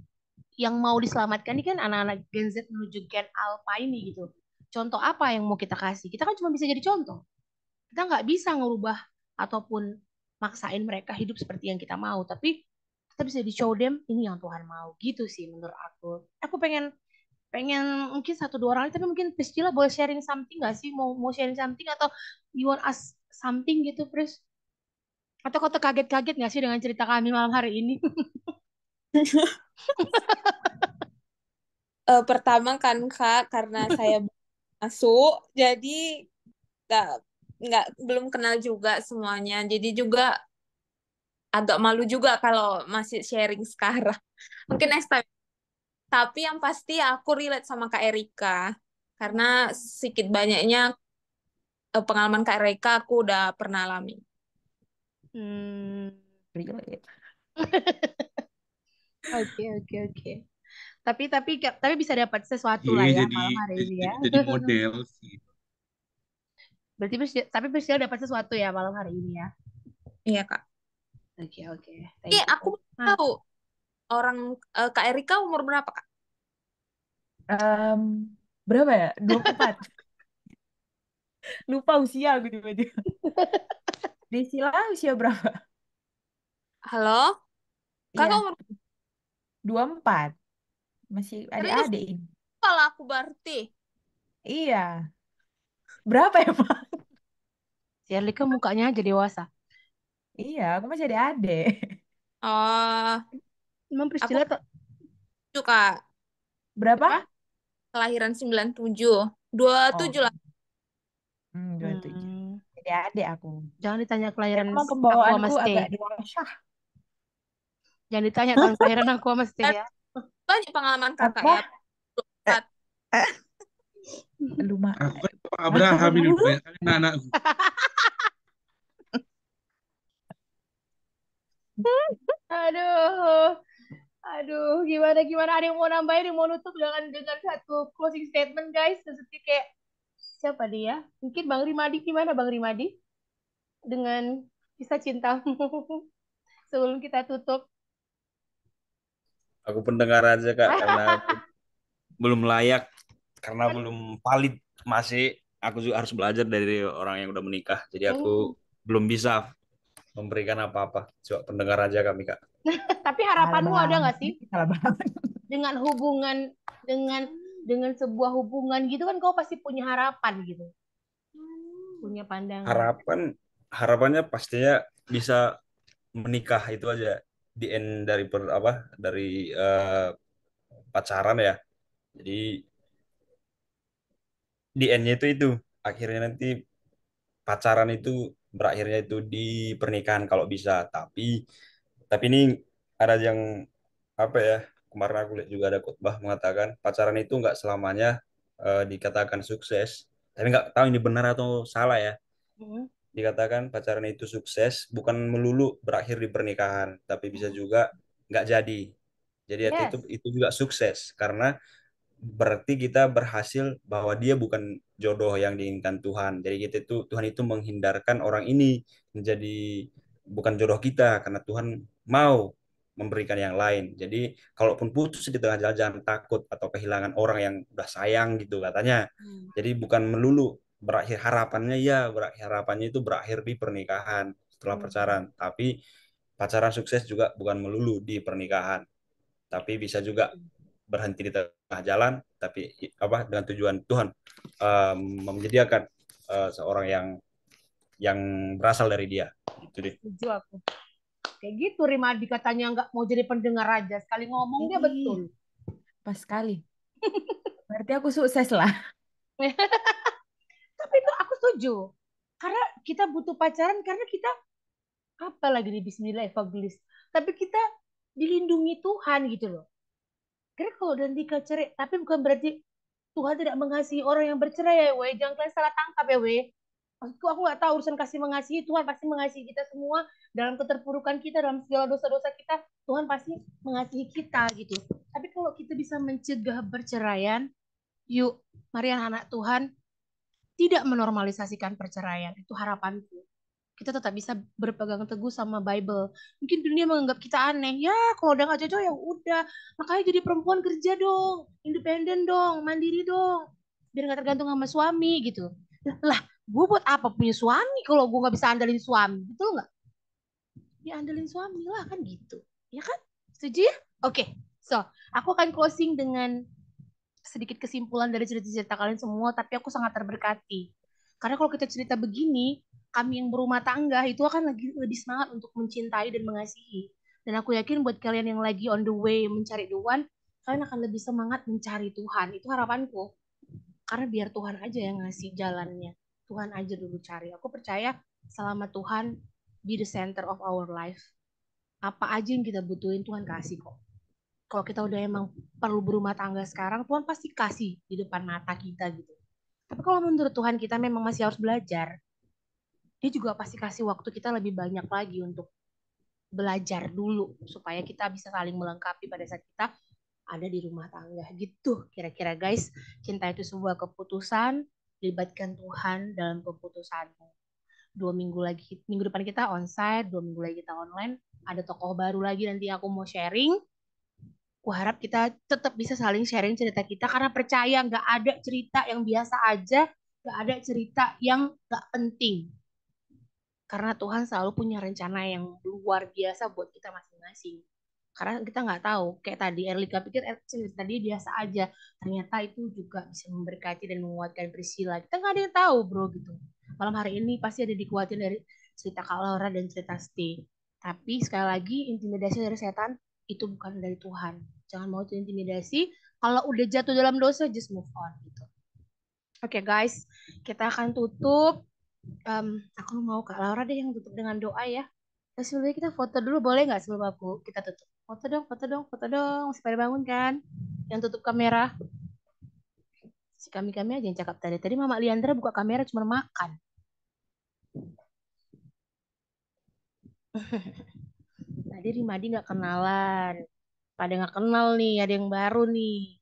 [SPEAKER 2] yang mau diselamatkan ini kan anak-anak Gen Z menuju Gen Alpha ini gitu. Contoh apa yang mau kita kasih? Kita kan cuma bisa jadi contoh. Kita nggak bisa ngerubah ataupun maksain mereka hidup seperti yang kita mau, tapi kita bisa di show them ini yang Tuhan mau gitu sih menurut aku. Aku pengen pengen mungkin satu dua orang, tapi mungkin Priscilla boleh sharing something nggak sih, mau mau sharing something atau you want us something gitu Pris, atau kau terkaget-kaget nggak sih dengan cerita kami malam hari ini?
[SPEAKER 4] Pertama kan Kak, karena saya masuk, jadi nggak nggak belum kenal juga semuanya. Jadi juga agak malu juga kalau masih sharing sekarang. Mungkin next time. Tapi yang pasti aku relate sama Kak Erika. Karena sedikit banyaknya pengalaman Kak Erika aku udah pernah alami.
[SPEAKER 1] Relate.
[SPEAKER 2] Oke oke oke. Tapi bisa dapat sesuatu
[SPEAKER 6] Iya,
[SPEAKER 2] lah ya
[SPEAKER 6] jadi
[SPEAKER 2] malam hari ini ya.
[SPEAKER 6] jadi model sih.
[SPEAKER 2] Berarti tapi Priscilla dapat sesuatu ya malam hari ini ya.
[SPEAKER 4] Iya Kak.
[SPEAKER 2] Oke oke.
[SPEAKER 4] Ini
[SPEAKER 2] Thank you.
[SPEAKER 4] aku tahu orang Kak Erika umur berapa Kak?
[SPEAKER 1] Berapa ya? 24. Lupa usia aku tiba-tiba. Priscilla usia berapa?
[SPEAKER 4] Halo?
[SPEAKER 1] Iya,
[SPEAKER 4] Kakak umur
[SPEAKER 1] 24. Masih
[SPEAKER 4] serius?
[SPEAKER 1] adik-adik ini.
[SPEAKER 4] Kalau aku berarti.
[SPEAKER 1] Iya. Berapa ya, Pak?
[SPEAKER 2] Si Erlika mukanya aja dewasa.
[SPEAKER 1] Iya, aku masih adik-adik.
[SPEAKER 4] Oh,
[SPEAKER 2] Emang
[SPEAKER 4] aku
[SPEAKER 2] Priscilla tuh
[SPEAKER 4] tujuh Kak.
[SPEAKER 1] Berapa?
[SPEAKER 2] apa?
[SPEAKER 4] Kelahiran 97. 27 lah.
[SPEAKER 1] adik aku.
[SPEAKER 2] Jangan ditanya kelahiran
[SPEAKER 1] Emang
[SPEAKER 2] aku sama
[SPEAKER 1] pembawaanku agak
[SPEAKER 2] Stay.
[SPEAKER 1] dewasa.
[SPEAKER 2] Jangan ditanya tahun kelahiran aku sama Stay ya.
[SPEAKER 4] Banyak pengalaman kakak
[SPEAKER 1] Apa?
[SPEAKER 4] ya. Saat
[SPEAKER 1] Lu mak.
[SPEAKER 6] Aku kan Pak Abraham ini banyak kali anakku.
[SPEAKER 2] Aduh, aduh, gimana gimana? Ada yang mau nambahin, yang mau nutup dengan satu closing statement, guys? Seperti kayak siapa dia? Mungkin Bang Rimadi, gimana Bang Rimadi dengan kisah cintamu sebelum kita tutup?
[SPEAKER 9] Aku pendengar aja Kak, karena aku belum layak, karena belum valid. Masih aku juga harus belajar dari orang yang udah menikah. Jadi aku belum bisa memberikan apa-apa. Coba pendengar aja kami Kak.
[SPEAKER 2] Tapi
[SPEAKER 1] Salah
[SPEAKER 2] harapanmu ada
[SPEAKER 1] banget.
[SPEAKER 2] nggak sih
[SPEAKER 1] Salah banget.
[SPEAKER 2] dengan hubungan dengan sebuah hubungan gitu kan? Kau pasti punya harapan gitu, punya pandangan.
[SPEAKER 9] Harapannya pastinya bisa menikah, itu aja. Di end dari dari pacaran ya. Jadi di endnya itu akhirnya nanti pacaran itu berakhirnya itu di pernikahan kalau bisa. Tapi ini ada yang apa ya, kemarin aku lihat juga ada khotbah mengatakan pacaran itu nggak selamanya dikatakan sukses. Tapi nggak tahu ini benar atau salah ya.
[SPEAKER 2] Hmm.
[SPEAKER 9] Dikatakan pacaran itu sukses bukan melulu berakhir di pernikahan, tapi bisa juga nggak jadi. Jadi
[SPEAKER 2] Yes.
[SPEAKER 9] itu juga sukses karena berarti kita berhasil bahwa dia bukan jodoh yang diinginkan Tuhan. Jadi Tuhan itu menghindarkan orang ini menjadi bukan jodoh kita karena Tuhan mau memberikan yang lain. Jadi kalaupun putus di tengah jalan jangan takut atau kehilangan orang yang udah sayang gitu katanya. Jadi bukan melulu berakhir harapannya ya, harapannya itu berakhir di pernikahan setelah pacaran. Tapi pacaran sukses juga bukan melulu di pernikahan, tapi bisa juga berhenti di tengah jalan, tapi dengan tujuan Tuhan menyediakan seorang yang berasal dari Dia. Itu deh.
[SPEAKER 2] Setuju aku. Kayak gitu Rimadi katanya nggak mau jadi pendengar aja. Sekali ngomong dia betul.
[SPEAKER 1] Pas sekali. Berarti aku sukses lah.
[SPEAKER 2] Tapi itu aku setuju. Karena kita butuh pacaran karena kita apa lagi di Bismillah evangelis. Tapi kita dilindungi Tuhan gitu loh. Karena kalau udah nikah cerai, tapi bukan berarti Tuhan tidak mengasihi orang yang bercerai ya, we. Jangan kalian salah tangkap ya, we. Maksudku aku nggak tahu urusan kasih mengasihi. Tuhan pasti mengasihi kita semua dalam keterpurukan kita, dalam segala dosa-dosa kita. Tuhan pasti mengasihi kita gitu. Tapi kalau kita bisa mencegah perceraian, yuk, mari anak-anak Tuhan tidak menormalisasikan perceraian. Itu harapanku. Kita tetap bisa berpegang teguh sama Bible. Mungkin dunia menganggap kita aneh. Ya, kalau udah gak cocok ya udah. Makanya jadi perempuan kerja dong. Independen dong. Mandiri dong. Biar gak tergantung sama suami gitu. Lah, gue buat apa punya suami kalau gue gak bisa andalin suami? Betul gak? Ya andalin suami lah kan gitu. Ya kan? Setuju ya? Oke. So, aku akan closing dengan sedikit kesimpulan dari cerita-cerita kalian semua. Tapi aku sangat terberkati. Karena kalau kita cerita begini, kami yang berumah tangga itu akan lebih semangat untuk mencintai dan mengasihi. Dan aku yakin buat kalian yang lagi on the way mencari the one, kalian akan lebih semangat mencari Tuhan. Itu harapanku. Karena biar Tuhan aja yang ngasih jalannya. Tuhan aja dulu cari. Aku percaya selama Tuhan be the center of our life, apa aja yang kita butuhin Tuhan kasih kok. Kalau kita udah emang perlu berumah tangga sekarang, Tuhan pasti kasih di depan mata kita gitu. Tapi kalau menurut Tuhan kita memang masih harus belajar, dia juga pasti kasih waktu kita lebih banyak lagi untuk belajar dulu supaya kita bisa saling melengkapi pada saat kita ada di rumah tangga gitu. Kira-kira guys, cinta itu sebuah keputusan, libatkan Tuhan dalam keputusanmu. 2 minggu lagi, minggu depan kita onsite, 2 minggu lagi kita online, ada tokoh baru lagi nanti aku mau sharing. Aku harap kita tetap bisa saling sharing cerita kita karena percaya nggak ada cerita yang biasa aja, nggak ada cerita yang nggak penting. Karena Tuhan selalu punya rencana yang luar biasa buat kita masing-masing. Karena kita nggak tahu, kayak tadi Erlika pikir cerita dia biasa aja. Ternyata itu juga bisa memberkati dan menguatkan Priscilla. Kita nggak ada yang tahu bro gitu. Malam hari ini pasti ada dikuatin dari cerita Kak Laura dan cerita Stay. Tapi sekali lagi intimidasi dari setan itu bukan dari Tuhan. Jangan mau terintimidasi. Kalau udah jatuh dalam dosa, just move on gitu. Oke guys, kita akan tutup. Aku mau Kak Laura deh yang tutup dengan doa ya. Terus sebelumnya kita foto dulu boleh nggak sebelum kita tutup? Foto dong, foto dong, foto dong. Masih pada bangun kan? Yang tutup kamera. Si kami-kami aja yang cakap tadi. Tadi Mama Liandra buka kamera cuma makan. Tadi Rimadi nggak kenalan. Pada nggak kenal nih, ada yang baru nih.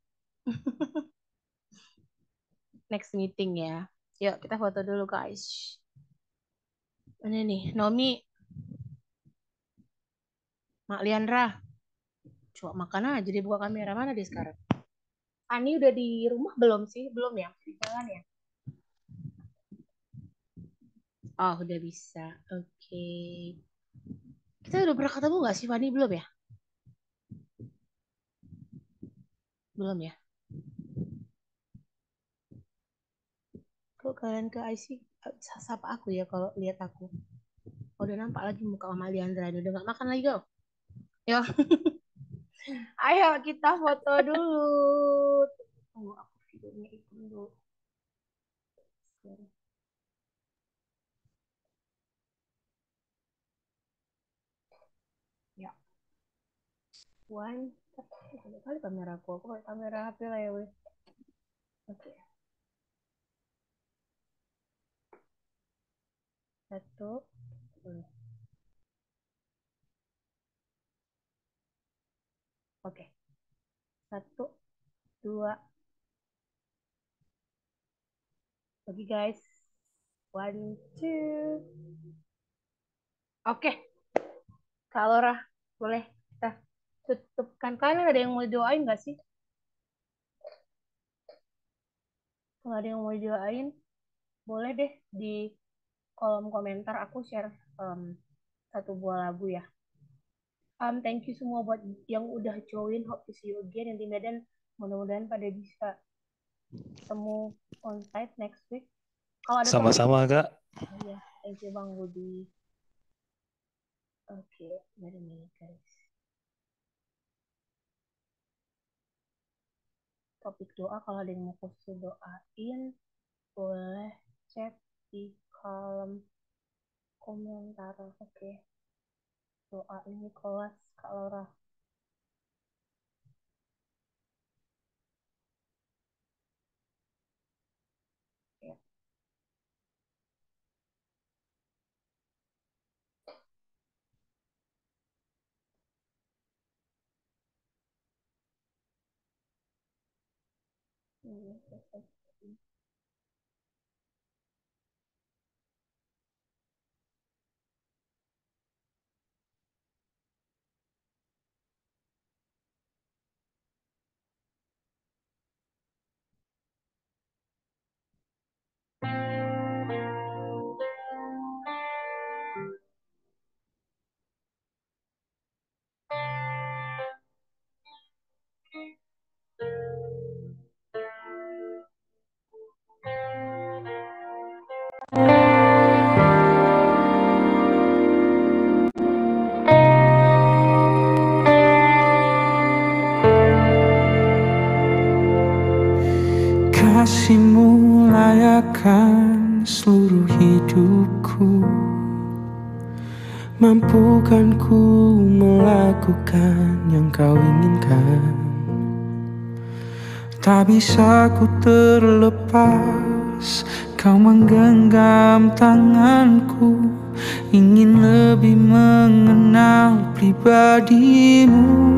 [SPEAKER 2] Next meeting ya. Yuk kita foto dulu guys. Ini nih, Nomi, Mak Liandra. Coba makan aja dia buka kamera. Mana dia sekarang? Ani udah di rumah belum sih? Belum ya? Di jalan ya? Oh, udah bisa. Oke. Kita udah pernah ketemu nggak sih, Fani? Belum ya? Belum ya? Kok kalian ke IC sapa aku ya kalau lihat aku? Oh, udah nampak lagi muka Mama Liandra. Udah nggak makan lagi kau? Yo. Ayo kita foto dulu. Tunggu aku videonya itu dulu. Ya. One. Ada kali kamera aku pakai kamera HP lah ya weh. Oke. Satu. Oke. Satu, dua. Lagi guys. One, two. Oke. Kak Laura, boleh kita tutupkan. Kalian ada yang mau doain nggak sih? Kalau ada yang mau doain, boleh deh di kolom komentar aku share satu buah lagu ya. Thank you semua buat yang udah join. Hope to see you again. Yang di Medan, mudah-mudahan pada bisa ketemu on site next week. Kalau ada
[SPEAKER 7] Sama-sama, Kak.
[SPEAKER 2] Ya, thank you Bang Budi. Oke, dari mana guys? Topik doa, kalau ada yang mau khusus doain, boleh chat di kolom komentar. Oke. Doa ini kelas Kak Laura. Ya.
[SPEAKER 10] Kasih-Mu layakkan seluruh hidupku, mampukan ku melakukan yang Kau inginkan. Tak bisa ku terlepas, Kau menggenggam tanganku, ingin lebih mengenal pribadi-Mu.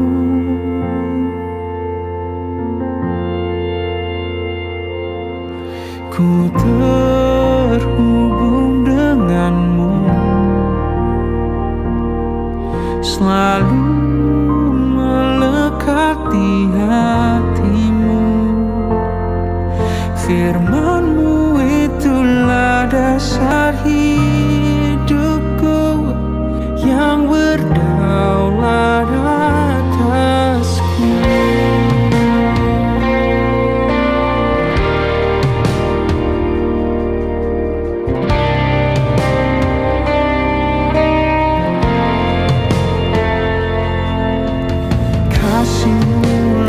[SPEAKER 10] Ku terhubung denganmu, selalu melekat di hatimu. Firman-Mu itulah dasar hidupku, yang berdaulat atasku. Kasih-Mu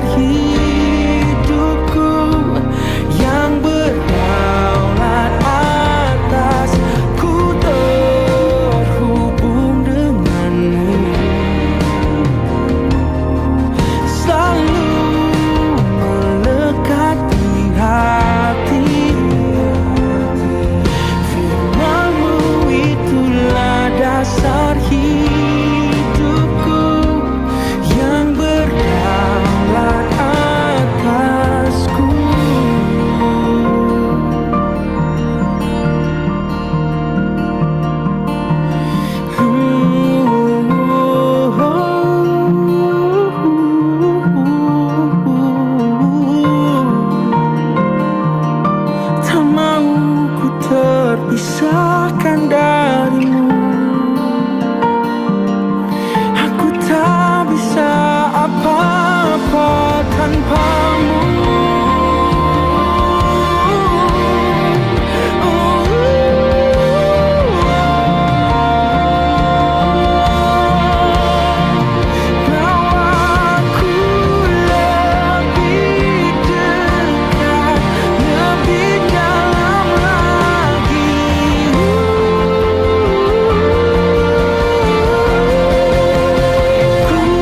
[SPEAKER 10] dasar hidupku yang berdaulat atas. Ku terhubung denganmu, selalu melekat di hatimu. Firman-Mu itulah dasar hidupku yang berdaulat atasku. Tak mau ku terpisahkan darimu. Aku tak bisa apa-apa tanpamu. Bawaku lebih dekat, lebih dalam lagi. Ku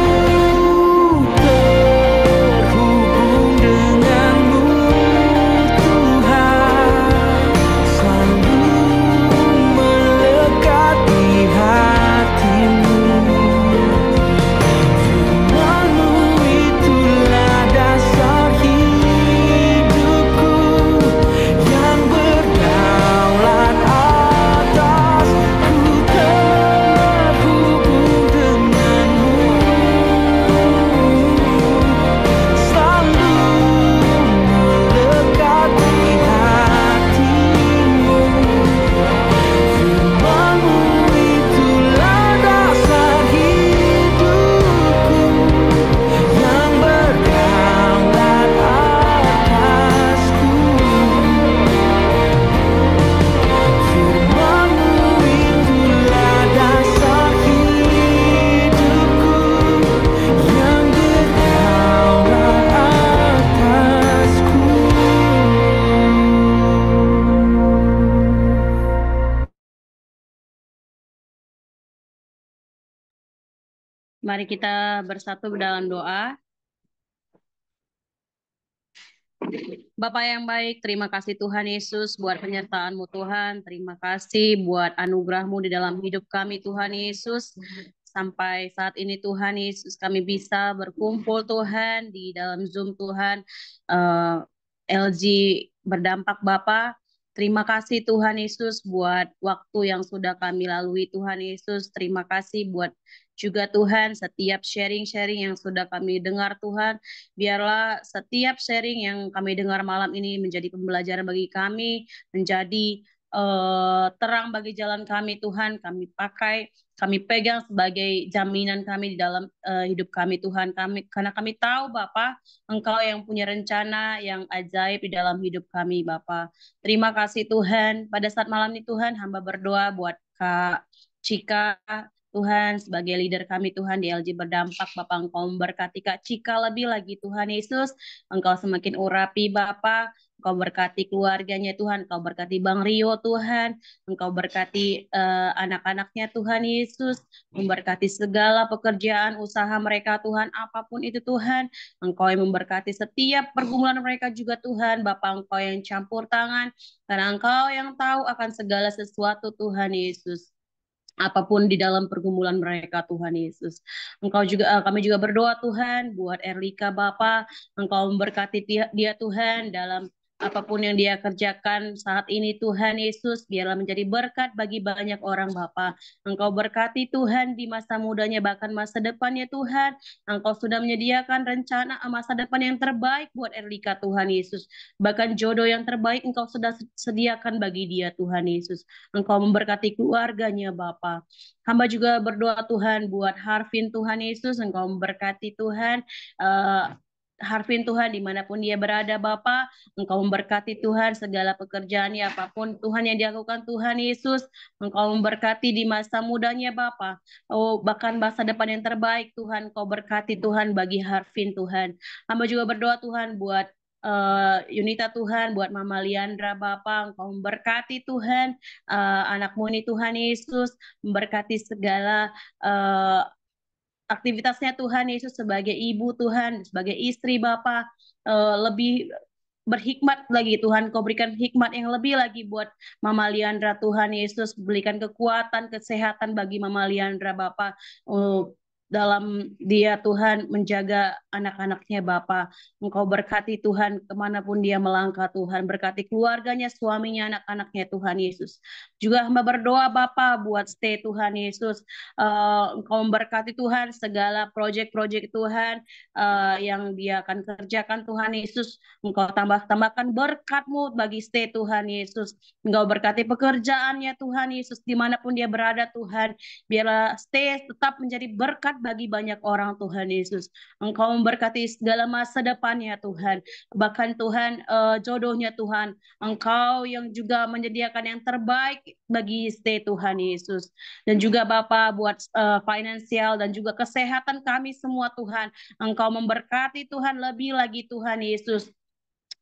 [SPEAKER 10] terhubung denganmu, Tuhan, selalu melekat di hatimu. Firman-Mu itulah dasar hidupku yang berdaulat atas. Ku terhubung denganmu, selalu melekat di hatimu. Firman-Mu itulah dasar hidupku yang berdaulat atasku. Firman-Mu itulah dasar hidupku yang berdaulat atasku.
[SPEAKER 5] Mari kita bersatu dalam doa. Bapa yang baik, terima kasih Tuhan Yesus buat penyertaan-Mu Tuhan. Terima kasih buat anugerah-Mu di dalam hidup kami Tuhan Yesus. Sampai saat ini Tuhan Yesus kami bisa berkumpul Tuhan di dalam Zoom Tuhan. LG berdampak Bapa. Terima kasih Tuhan Yesus buat waktu yang sudah kami lalui Tuhan Yesus. Terima kasih buat juga Tuhan setiap sharing-sharing yang sudah kami dengar Tuhan. Biarlah setiap sharing yang kami dengar malam ini menjadi pembelajaran bagi kami, menjadi terang bagi jalan kami Tuhan. Kami pakai, kami pegang sebagai jaminan kami di dalam hidup kami Tuhan. Karena kami tahu Bapa, Engkau yang punya rencana yang ajaib di dalam hidup kami Bapa. Terima kasih Tuhan. Pada saat malam ini Tuhan, hamba berdoa buat Kak Cika Tuhan sebagai leader kami Tuhan di LG berdampak. Bapak Engkau memberkati Kak Cika lebih lagi Tuhan Yesus. Engkau semakin urapi Bapak. Engkau berkati keluarganya Tuhan. Engkau berkati Bang Rio Tuhan. Engkau berkati anak-anaknya Tuhan Yesus. Memberkati segala pekerjaan usaha mereka Tuhan. Apapun itu Tuhan. Engkau yang memberkati setiap pergumulan mereka juga Tuhan. Bapak Engkau yang campur tangan. Karena Engkau yang tahu akan segala sesuatu Tuhan Yesus. Apapun di dalam pergumulan mereka Tuhan Yesus. Engkau juga kami juga berdoa Tuhan buat Erlika Bapa, Engkau memberkati dia Tuhan dalam apapun yang dia kerjakan saat ini Tuhan Yesus, biarlah menjadi berkat bagi banyak orang Bapa. Engkau berkati Tuhan di masa mudanya bahkan masa depannya Tuhan. Engkau sudah menyediakan rencana masa depan yang terbaik buat Erlika Tuhan Yesus. Bahkan jodoh yang terbaik Engkau sudah sediakan bagi dia Tuhan Yesus. Engkau memberkati keluarganya Bapa. Hamba juga berdoa Tuhan buat Harvin Tuhan Yesus. Engkau memberkati Tuhan Harvin Tuhan, dimanapun dia berada Bapa, Engkau memberkati Tuhan segala pekerjaannya, apapun Tuhan yang dilakukan Tuhan Yesus, Engkau memberkati di masa mudanya Bapa, oh bahkan masa depan yang terbaik Tuhan, Engkau berkati Tuhan bagi Harvin Tuhan. Hamba juga berdoa Tuhan buat Yunita Tuhan, buat Mama Liandra Bapa, Engkau memberkati Tuhan, anakmu ini Tuhan Yesus, memberkati segala aktivitasnya Tuhan Yesus sebagai ibu Tuhan, sebagai istri Bapa, lebih berhikmat lagi Tuhan, Kau berikan hikmat yang lebih lagi buat Mama Liandra Tuhan Yesus, berikan kekuatan, kesehatan bagi Mama Liandra Bapa, dalam dia Tuhan menjaga anak-anaknya Bapa. Engkau berkati Tuhan kemanapun dia melangkah Tuhan, berkati keluarganya, suaminya, anak-anaknya Tuhan Yesus. Juga hamba berdoa Bapa buat stay Tuhan Yesus, Engkau memberkati Tuhan segala proyek-proyek Tuhan yang dia akan kerjakan Tuhan Yesus. Engkau tambahkan berkat-Mu bagi stay Tuhan Yesus. Engkau berkati pekerjaannya Tuhan Yesus dimanapun dia berada Tuhan. Biarlah stay tetap menjadi berkat bagi banyak orang Tuhan Yesus. Engkau memberkati segala masa depannya Tuhan. Bahkan Tuhan jodohnya Tuhan. Engkau yang juga menyediakan yang terbaik bagi stay Tuhan Yesus. Dan juga Bapa buat finansial dan juga kesehatan kami semua Tuhan. Engkau memberkati Tuhan lebih lagi Tuhan Yesus.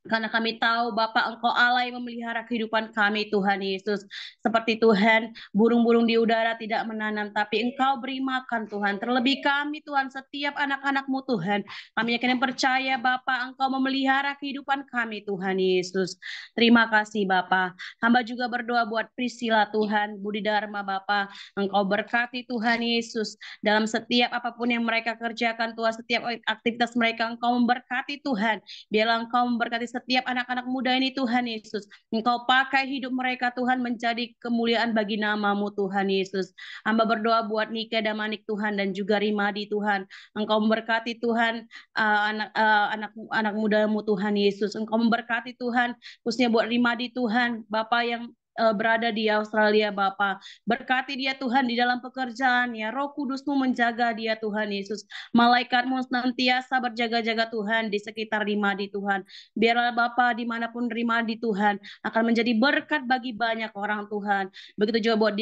[SPEAKER 5] Karena kami tahu Bapa Engkau Allah yang memelihara kehidupan kami Tuhan Yesus. Seperti Tuhan, burung-burung di udara tidak menanam, tapi Engkau beri makan Tuhan. Terlebih kami Tuhan, setiap anak-anak-Mu Tuhan. Kami yakin dan percaya Bapa Engkau memelihara kehidupan kami Tuhan Yesus. Terima kasih Bapa. Hamba juga berdoa buat Priscilla Tuhan, Budi Dharma Bapa. Engkau berkati Tuhan Yesus. Dalam setiap apapun yang mereka kerjakan Tuhan, setiap aktivitas mereka Engkau memberkati Tuhan. Biarlah Engkau memberkati setiap anak-anak muda ini Tuhan Yesus. Engkau pakai hidup mereka Tuhan menjadi kemuliaan bagi nama-Mu Tuhan Yesus. Hamba berdoa buat Nika Damanik Tuhan dan juga Rimadi Tuhan. Engkau memberkati Tuhan anak muda-Mu Tuhan Yesus. Engkau memberkati Tuhan khususnya buat Rimadi Tuhan. Bapak yang berada di Australia Bapa. Berkati dia Tuhan di dalam pekerjaannya. Roh Kudus-Mu menjaga dia Tuhan Yesus. Malaikat-Mu senantiasa berjaga-jaga Tuhan di sekitar Rimadi Tuhan. Biarlah Bapa dimanapun Rimadi Tuhan akan menjadi berkat bagi banyak orang Tuhan. Begitu juga buat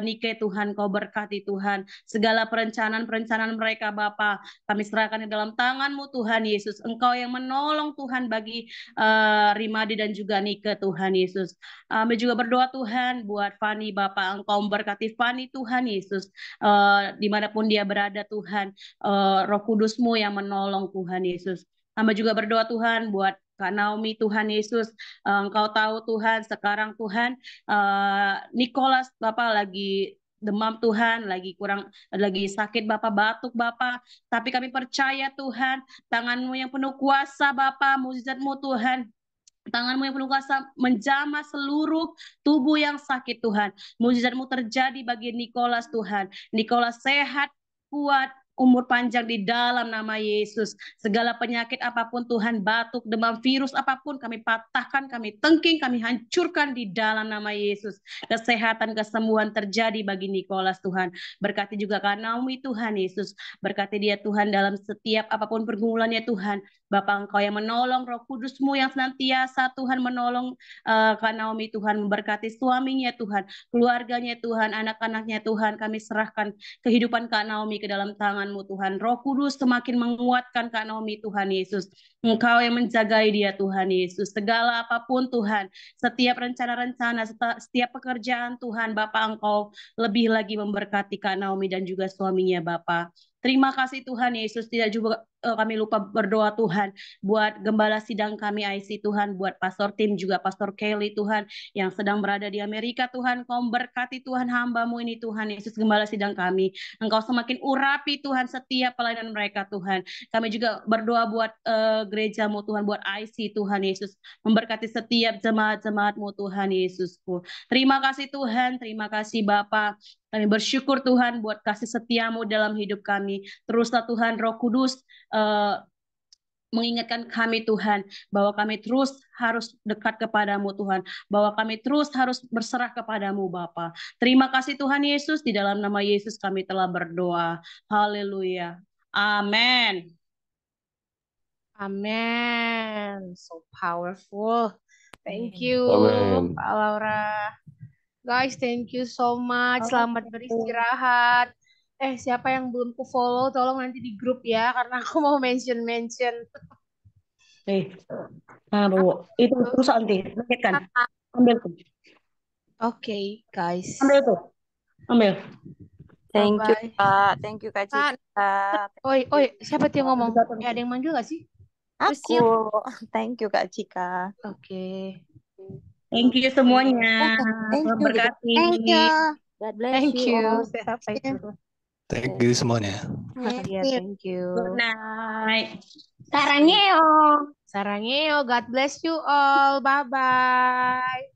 [SPEAKER 5] Nike Tuhan, Kau berkati Tuhan. Segala perencanaan-perencanaan mereka Bapa, kami serahkan di dalam tangan-Mu Tuhan Yesus. Engkau yang menolong Tuhan bagi Rimadi dan juga Nike Tuhan Yesus. Kami juga berdoa Tuhan buat Fani Bapak, Engkau memberkati Fani Tuhan Yesus, dimanapun dia berada Tuhan, Roh Kudus-Mu yang menolong Tuhan Yesus. Hamba juga berdoa Tuhan buat Kak Naomi Tuhan Yesus, Engkau tahu Tuhan sekarang Tuhan, Nicholas Bapak lagi demam Tuhan, lagi sakit Bapak, batuk Bapak, tapi kami percaya Tuhan, tangan-Mu yang penuh kuasa Bapak, mukjizat-Mu Tuhan, tangan-Mu yang penuh kuasa menjamah seluruh tubuh yang sakit Tuhan. Mukjizat-Mu terjadi bagi Nicholas Tuhan. Nicholas sehat, kuat, umur panjang di dalam nama Yesus. Segala penyakit apapun Tuhan, batuk, demam, virus apapun kami patahkan, kami tengking, kami hancurkan di dalam nama Yesus. Kesehatan, kesembuhan terjadi bagi Nicholas Tuhan. Berkati juga Kak Naomi Tuhan Yesus. Berkati dia Tuhan dalam setiap apapun pergumulannya Tuhan. Bapak Engkau yang menolong, Roh Kudus-Mu yang senantiasa Tuhan menolong Kak Naomi Tuhan, memberkati suaminya Tuhan, keluarganya Tuhan, anak-anaknya Tuhan, kami serahkan kehidupan Kak Naomi ke dalam tangan-Mu Tuhan. Roh Kudus semakin menguatkan Kak Naomi Tuhan Yesus. Engkau yang menjagai dia Tuhan Yesus. Segala apapun Tuhan, setiap rencana-rencana, setiap pekerjaan Tuhan, Bapak Engkau lebih lagi memberkati Kak Naomi dan juga suaminya Bapak. Terima kasih Tuhan Yesus. Tidak juga kami lupa berdoa Tuhan buat gembala sidang kami IC Tuhan, buat Pastor Tim juga Pastor Kelly Tuhan yang sedang berada di Amerika Tuhan. Kau berkati Tuhan hamba-Mu ini Tuhan Yesus, gembala sidang kami. Engkau semakin urapi Tuhan setiap pelayanan mereka Tuhan. Kami juga berdoa buat gereja-Mu Tuhan, buat IC Tuhan Yesus, memberkati setiap jemaat-jemaat-Mu Tuhan Yesusku. Terima kasih Tuhan, terima kasih Bapa. Kami bersyukur Tuhan buat kasih setia-Mu dalam hidup kami. Teruslah Tuhan Roh Kudus mengingatkan kami Tuhan bahwa kami terus harus dekat kepadamu Tuhan, bahwa kami terus harus berserah kepadamu Bapa. Terima kasih Tuhan Yesus, di dalam nama Yesus kami telah berdoa. Haleluya. Amin.
[SPEAKER 2] Amen. So powerful. Thank you,
[SPEAKER 8] Amin.
[SPEAKER 2] Kak Laura. Guys, thank you so much. Selamat beristirahat. Siapa yang belum ku follow, tolong nanti di grup ya, karena aku mau mention.
[SPEAKER 5] Taruh. Itu terus nanti. Kan? Ambil tuh.
[SPEAKER 2] Oke, guys.
[SPEAKER 5] Ambil tuh. Ambil.
[SPEAKER 11] Thank you,
[SPEAKER 2] Bye-bye.
[SPEAKER 11] Kak. Thank you, Kak
[SPEAKER 2] Kak,
[SPEAKER 11] Cika.
[SPEAKER 2] oi, siapa tuh yang ngomong? Ada yang manggil gak sih?
[SPEAKER 11] Aku. Thank you, Kak Cika.
[SPEAKER 2] Oke.
[SPEAKER 5] Thank you semuanya.
[SPEAKER 11] Thank
[SPEAKER 5] Tuhan
[SPEAKER 11] you.
[SPEAKER 5] berkati.
[SPEAKER 11] Thank you. God bless
[SPEAKER 2] Thank
[SPEAKER 11] you
[SPEAKER 2] you.
[SPEAKER 11] all.
[SPEAKER 2] Siapa itu?
[SPEAKER 7] Thank you semuanya.
[SPEAKER 2] Iya, thank you.
[SPEAKER 5] Good night. Sarangeo.
[SPEAKER 2] Sarangeo, God bless you all. Bye-bye.